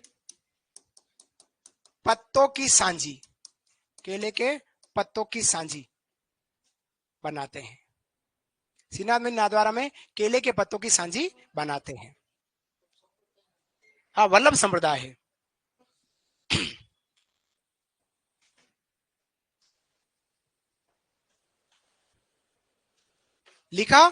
पत्तों की सांझी, केले के पत्तों की सांझी बनाते हैं। श्रीनाथ मंदिर नाथद्वारा में केले के पत्तों की सांझी बनाते हैं। हाँ, वल्लभ संप्रदाय है। लिखा,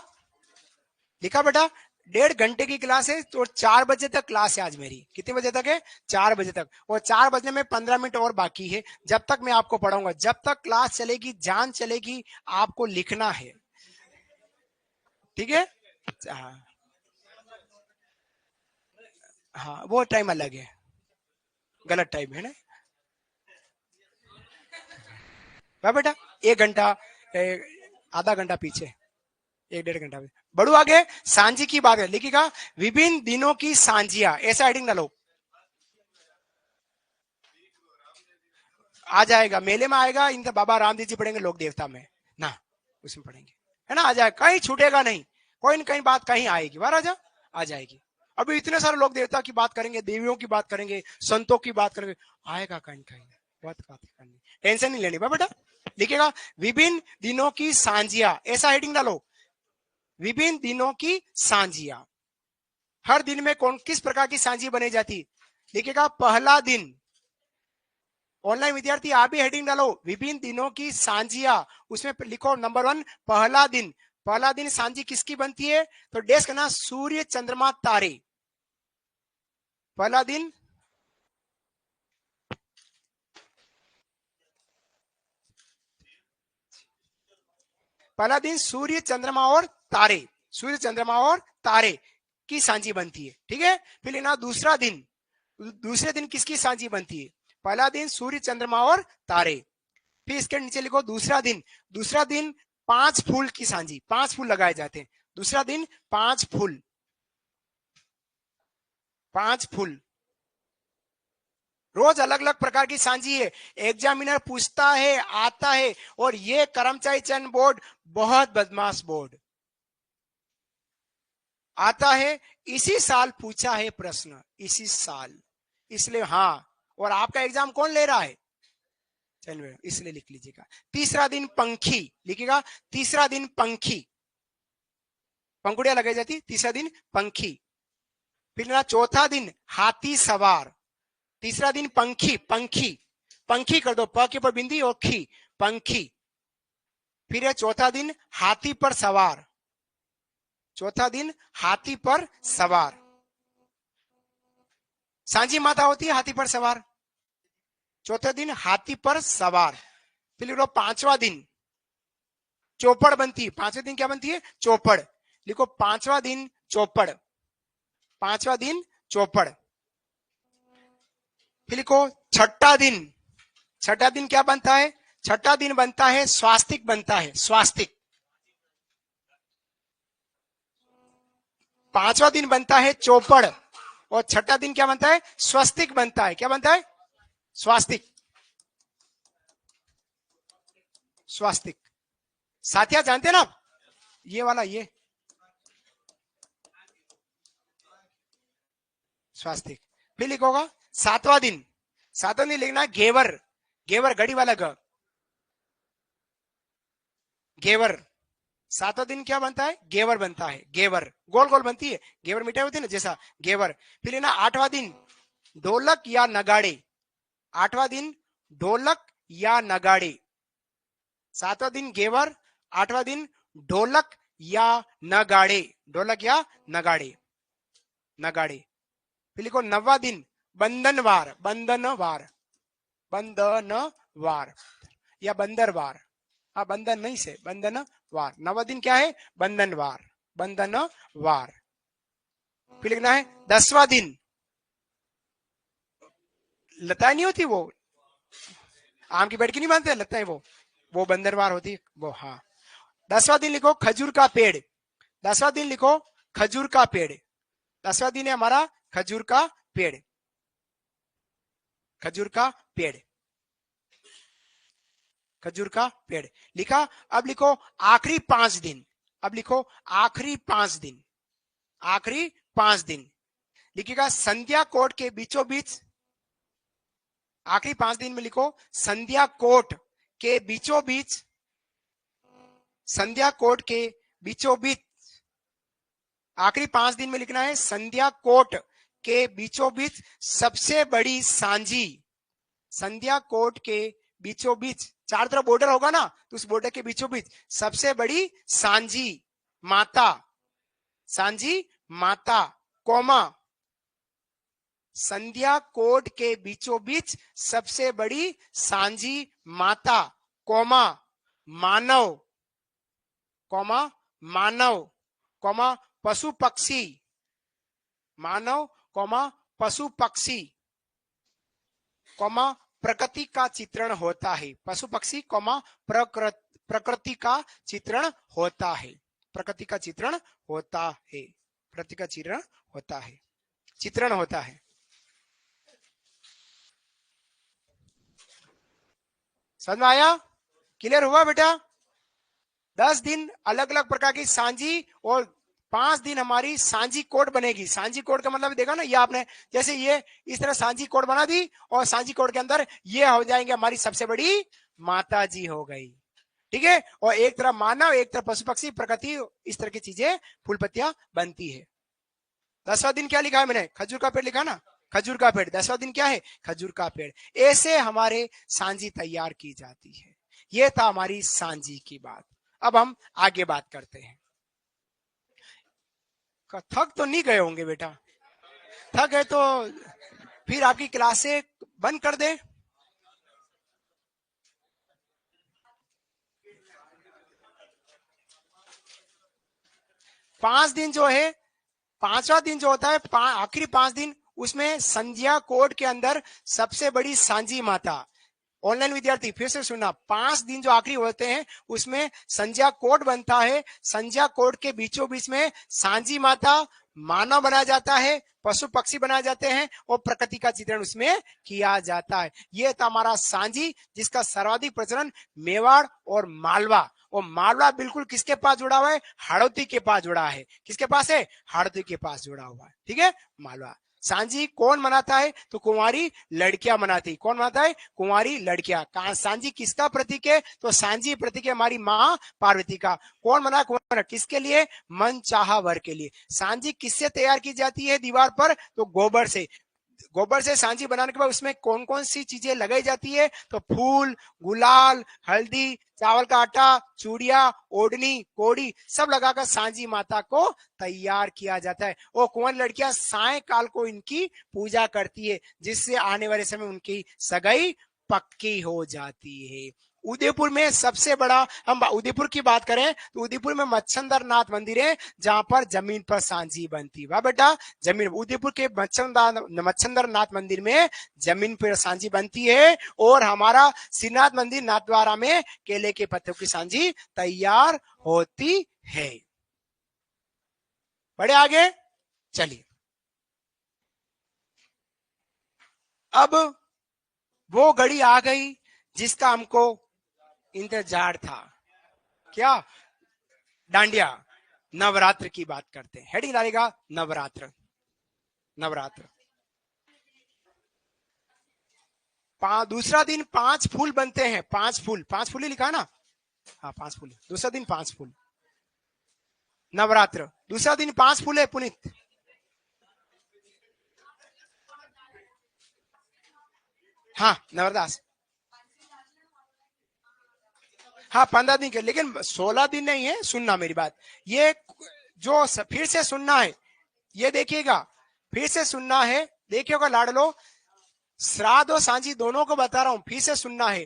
लिखा बेटा। 1.5 घंटे की क्लास है तो 4 बजे तक क्लास है आज मेरी। कितने बजे तक है? 4 बजे तक। और 4 बजने में 15 मिनट और बाकी है। जब तक मैं आपको पढ़ाऊंगा, जब तक क्लास चलेगी, जान चलेगी, आपको लिखना है। ठीक है? हाँ, हाँ, वो टाइम अलग है, गलत टाइम है ना बेटा। 1 घंटा, आधा घंटा पीछे, 1-1.5 घंटा। बढ़ू आगे। सांझी की बात है, लिखिएगा विभिन्न दिनों की सांझिया, ऐसा हेडिंग डालो। आ जाएगा, मेले में आएगा, इन बाबा रामदेव जी पढ़ेंगे लोक देवता में ना, उसमें पढ़ेंगे, है ना। आ जाएगा, कहीं छूटेगा नहीं, कोई न कहीं बात कहीं आएगी, बार आ जाएगी। अभी इतने सारे लोक देवता की बात करेंगे, देवियों की बात करेंगे, संतों की बात करेंगे, आएगा कहीं कहीं बात करनी, टेंशन नहीं लेनी बेटा। लिखेगा विभिन्न दिनों की सांझिया, ऐसा हेडिंग डालो, विभिन्न दिनों की सांझिया। हर दिन में कौन किस प्रकार की सांझी बनी जाती, लिखेगा पहला दिन। ऑनलाइन विद्यार्थी आप भी हेडिंग डालो, विभिन्न दिनों की सांझिया। उसमें लिखो नंबर 1 पहला दिन। पहला दिन सांझी किसकी बनती है? तो डेस्क करना सूर्य चंद्रमा तारे। पहला दिन पहला दिन सूर्य चंद्रमा और तारे, सूर्य चंद्रमा और तारे की सांझी बनती है। ठीक है। फिर लेना दूसरा दिन, दूसरे दिन किसकी सांझी बनती है? पहला दिन सूर्य चंद्रमा और तारे। फिर इसके नीचे लिखो दूसरा दिन। दूसरा दिन 5 फूल की सांझी, 5 फूल लगाए जाते हैं। दूसरा दिन 5 फूल, 5 फूल। रोज अलग अलग प्रकार की सांझी है। एग्जामिनर पूछता है, आता है, और ये कर्मचारी चयन बोर्ड बहुत बदमाश बोर्ड आता है। इसी साल पूछा है प्रश्न, इसी साल, इसलिए हाँ। और आपका एग्जाम कौन ले रहा है? चलिए इसलिए लिख लीजिएगा। तीसरा दिन पंखी, लिखिएगा तीसरा दिन पंखी, पंखुड़िया लगाई जाती, तीसरा दिन पंखी। फिर चौथा दिन हाथी सवार, तीसरा दिन पंखी, पंखी, पंखी कर दो, प के ऊपर बिंदी और खी, पंखी। फिर है चौथा दिन हाथी पर सवार, चौथा दिन हाथी पर सवार। सांझी माता होती है हाथी पर सवार, चौथे दिन हाथी पर सवार। फिर लिखो पांचवा दिन चौपड़ बनती है। पांचवें दिन क्या बनती है? चौपड़। लिखो पांचवा दिन चौपड़, पांचवा दिन चौपड़। फिर लिखो छठा दिन, छठा दिन क्या बनता है? छठा दिन बनता है स्वास्तिक, बनता है स्वास्तिक। पांचवा दिन बनता है चौपड़, और छठा दिन क्या बनता है? स्वस्तिक बनता है। क्या बनता है? स्वास्तिक। स्वास्तिक। साथिया जानते हैं ना आप, ये वाला, ये स्वास्तिक। फिर लिखोगा सातवां दिन, सातवां दिन लिखना घेवर, घेवर घड़ी वाला ग, घेवर। सातवां दिन क्या बनता है? घेवर बनता है, घेवर गोल गोल बनती है, घेवर मिठाई होती है ना जैसा, घेवर। फिर लेना आठवां दिन ढोलक या नगाड़े, आठवां दिन ढोलक या नगाड़े। सातवां दिन घेवर, आठवां दिन ढोलक या नगाड़े, ढोलक या नगाड़े, नगाड़े। फिर लिखो नवा दिन बंधनवार, बंधनवार, बंधनवार या बंदरवार, हाँ बंधन नहीं से बंधनवार। नवा दिन क्या है? बंधनवार, बंधनवार। फिर लिखना है दसवां दिन, लता नहीं होती वो, आम की पेड़ की नहीं मानते लगता है वो बंदरवार होती है वो, हाँ। दसवां दिन लिखो खजूर का पेड़, दसवां दिन लिखो खजूर का पेड़, दसवां दिन है हमारा खजूर का पेड़, खजूर का पेड़, खजूर का पेड़ लिखा। अब लिखो आखिरी 5 दिन, अब लिखो आखिरी 5 दिन, आखिरी 5 दिन लिखिएगा संध्या कोट के बीचों बीच, आखिरी 5 दिन में लिखो संध्या कोट के बीचों बीच, संध्या कोट के बीचों बीच, आखिरी 5 दिन में लिखना है संध्या कोट के बीचों बीच सबसे बड़ी सांझी, संध्या कोट के बीचों बीच, चार तरफ बॉर्डर होगा ना तो उस बॉर्डर के बीचों बीच सबसे बड़ी सांझी माता, सांझी माता, कोमा संध्या कोट के बीचों बीच सबसे बड़ी सांझी माता, कोमा मानव, कोमा मानव, कोमा पशु पक्षी, मानव कोमा पशु पक्षी, कोमा प्रकृति का चित्रण होता है, पशु पक्षी कोमा प्रकृति का चित्रण होता है, प्रकृति का चित्रण होता है, प्रकृति का चित्रण होता है, चित्रण होता है। समझ में आया? क्लियर हुआ बेटा? 10 दिन अलग अलग प्रकार की सांझी और 5 दिन हमारी सांझी कोट बनेगी। सांझी कोट का मतलब देखा ना, ये आपने जैसे ये इस तरह सांझी कोट बना दी और सांझी कोट के अंदर ये हो जाएंगे हमारी सबसे बड़ी माता जी हो गई, ठीक है। और एक तरफ मानव, एक तरफ पशु पक्षी प्रकृति, इस तरह की चीजें फूल पत्तियां बनती है। 10वां दिन क्या लिखा है मैंने? खजूर का पेड़ लिखा ना, खजूर का पेड़। 10वां दिन क्या है? खजूर का पेड़। ऐसे हमारे सांझी तैयार की जाती है। ये था हमारी सांझी की बात। अब हम आगे बात करते हैं। थक तो नहीं गए होंगे बेटा? थक गए तो फिर आपकी क्लासें बंद कर दे। पांच दिन जो है, 5वां दिन जो होता है, आखिरी 5 दिन, उसमें संध्या कोट के अंदर सबसे बड़ी सांझी माता। ऑनलाइन विद्यार्थी फिर से सुनना, 5 दिन जो आखिरी होते हैं उसमें संध्या कोट बनता है। संध्या कोट के बीचों बीच में सांझी माता, मानव बनाया जाता है, पशु पक्षी बनाए जाते हैं और प्रकृति का चित्रण उसमें किया जाता है। यह था हमारा सांझी, जिसका सर्वाधिक प्रचलन मेवाड़ और मालवा, और मालवा बिल्कुल किसके पास जुड़ा हुआ है? हाड़ौती के पास जुड़ा है। किसके पास है? हाड़ौती के पास जुड़ा हुआ है, ठीक है। मालवा सांझी कौन मनाता है? तो कुंवारी लड़कियां मनाती। कौन मनाता है? कुंवारी लड़कियां। सांझी किसका प्रतीक है? तो सांझी प्रतीक है हमारी माँ पार्वती का। कौन मना? कौन? किसके लिए? मन चाहा वर के लिए। सांझी किससे तैयार की जाती है दीवार पर? तो गोबर से। गोबर से सांझी बनाने के बाद उसमें कौन कौन सी चीजें लगाई जाती है? तो फूल, गुलाल, हल्दी, चावल का आटा, चूड़िया, ओढ़नी, कोड़ी सब लगाकर सांझी माता को तैयार किया जाता है। और कुंवर लड़कियां सायंकाल को इनकी पूजा करती है, जिससे आने वाले समय उनकी सगाई पक्की हो जाती है। उदयपुर में सबसे बड़ा, हम उदयपुर की बात करें तो उदयपुर में मच्छंदर नाथ मंदिर है, जहां पर जमीन पर सांझी बनती है। वाह बेटा, जमीन, उदयपुर के मच्छंदर नाथ मंदिर में जमीन पर सांझी बनती है। और हमारा श्रीनाथ मंदिर नाथद्वारा में केले के पत्तों की सांझी तैयार होती है। बढ़े आगे, चलिए। अब वो घड़ी आ गई जिसका हमको इंतजार था। क्या? डांडिया। नवरात्र की बात करते हैं, हेडिंग डालेगा नवरात्र। नवरात्र। दूसरा दिन 5 फूल बनते हैं, 5 फूल, 5 फूल ही लिखा है ना? हाँ 5 फूल, दूसरा दिन 5 फूल। नवरात्र, दूसरा दिन 5 फूल है पुनीत। हाँ नवरदास। हाँ 15 दिन के, लेकिन 16 दिन नहीं है, सुनना मेरी बात। ये जो फिर से सुनना है, ये देखिएगा, फिर से सुनना है, देखिएगा लाडलो, श्राद्ध और सांझी दोनों को बता रहा हूं, फिर से सुनना है।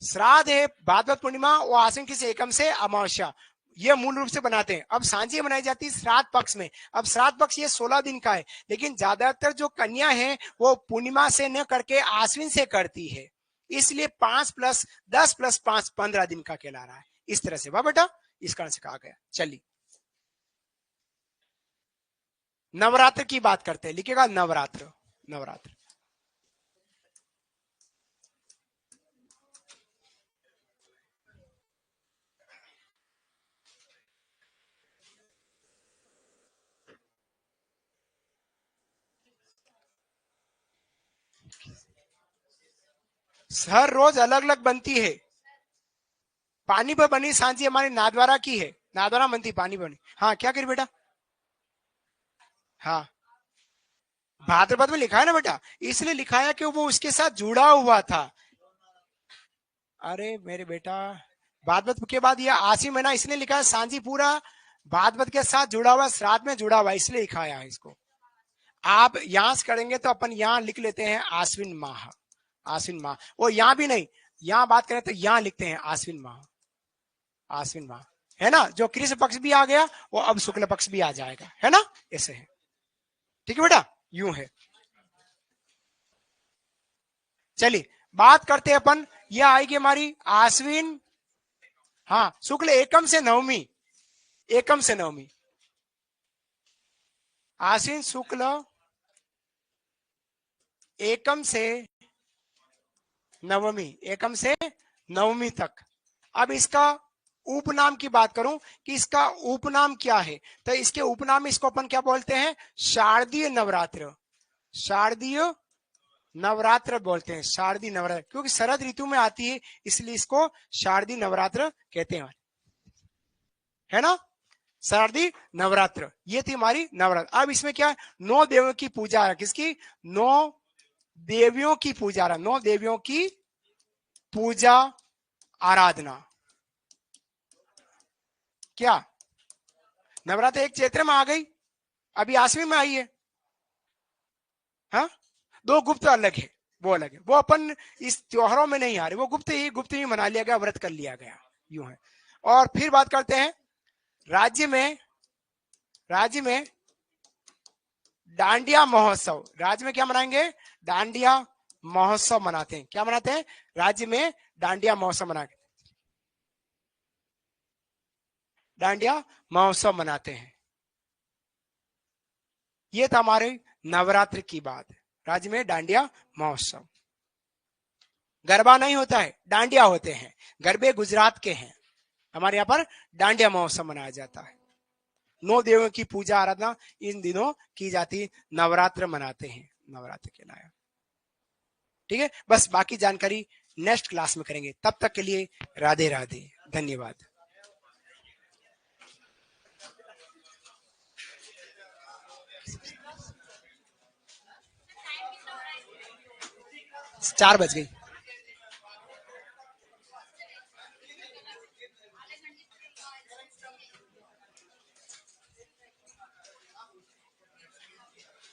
श्राद्ध है भाद्रपद पूर्णिमा और आश्विन की एकम से अमावस्या, ये मूल रूप से बनाते हैं। अब सांझी बनाई जाती है श्राद्ध पक्ष में। अब श्राद्ध पक्ष ये 16 दिन का है, लेकिन ज्यादातर जो कन्या है वो पूर्णिमा से न करके आश्विन से करती है, इसलिए 5+10+5 15 दिन का कहला रहा है। इस तरह से वाह बेटा, इस कारण से कहा गया। चलिए नवरात्र की बात करते हैं, लिखिएगा नवरात्र। नवरात्र। हर रोज अलग अलग बनती है। पानी पर बनी सांझी हमारी नादवारा की है, नादवारा बनती पानी बनी। हाँ क्या करी बेटा? हाँ भाद्रपद में लिखा है ना बेटा, इसलिए लिखा है कि वो उसके साथ जुड़ा हुआ था। अरे मेरे बेटा, भाद्रपद के बाद ये आसी महीना इसलिए लिखा है, सांझी पूरा भाद्रपद के साथ जुड़ा हुआ, श्राद्ध में जुड़ा हुआ, इसलिए लिखा है इसको। आप यहां से करेंगे तो अपन यहां लिख लेते हैं आश्विन माह। आश्विन माह, वो यहां भी नहीं, यहां बात करें तो यहां लिखते हैं आश्विन माह। आश्विन माह है ना, जो कृष्ण पक्ष भी आ गया वो अब शुक्ल पक्ष भी आ जाएगा, है ना, ऐसे है। ठीक है बेटा, यूं है। चलिए बात करते हैं अपन, ये आएगी हमारी आश्विन, हाँ शुक्ल एकम से नवमी, एकम से नवमी, आश्विन शुक्ल एकम से नवमी, एकम से नवमी तक। अब इसका उपनाम की बात करूं कि इसका उपनाम क्या है, तो इसके उपनाम इसको अपन क्या बोलते हैं? शारदीय नवरात्र। शारदीय नवरात्र बोलते हैं, शारदीय नवरात्र, क्योंकि शरद ऋतु में आती है इसलिए इसको शारदीय नवरात्र कहते हैं, है ना। शारदीय नवरात्र, ये थी हमारी नवरात्र। अब इसमें क्या है? 9 देवियों की पूजा है, किसकी? 9 देवियों की पूजा, 9 देवियों की पूजा आराधना। क्या नवरात्र एक चैत्र में आ गई, अभी आश्विन में आई है। हाँ 2 गुप्त अलग है, वो अलग है, वो अपन इस त्योहारों में नहीं आ रहे, वो गुप्त ही मना लिया गया, व्रत कर लिया गया, यूं है। और फिर बात करते हैं राज्य में, राज्य में डांडिया महोत्सव, राज्य में क्या मनाएंगे? डांडिया महोत्सव मनाते हैं। क्या मनाते हैं? राज्य में डांडिया महोत्सव मनाते, डांडिया महोत्सव मनाते हैं। ये था हमारे नवरात्र की बात, राज्य में डांडिया महोत्सव। गरबा नहीं होता है, डांडिया होते हैं, गरबे गुजरात के हैं, हमारे यहाँ पर डांडिया महोत्सव मनाया जाता है। 9 देवों की पूजा आराधना इन दिनों की जाती, नवरात्र मनाते हैं, नवरात्र के लाया। ठीक है, बस बाकी जानकारी नेक्स्ट क्लास में करेंगे, तब तक के लिए राधे राधे, धन्यवाद। 4 बज गई।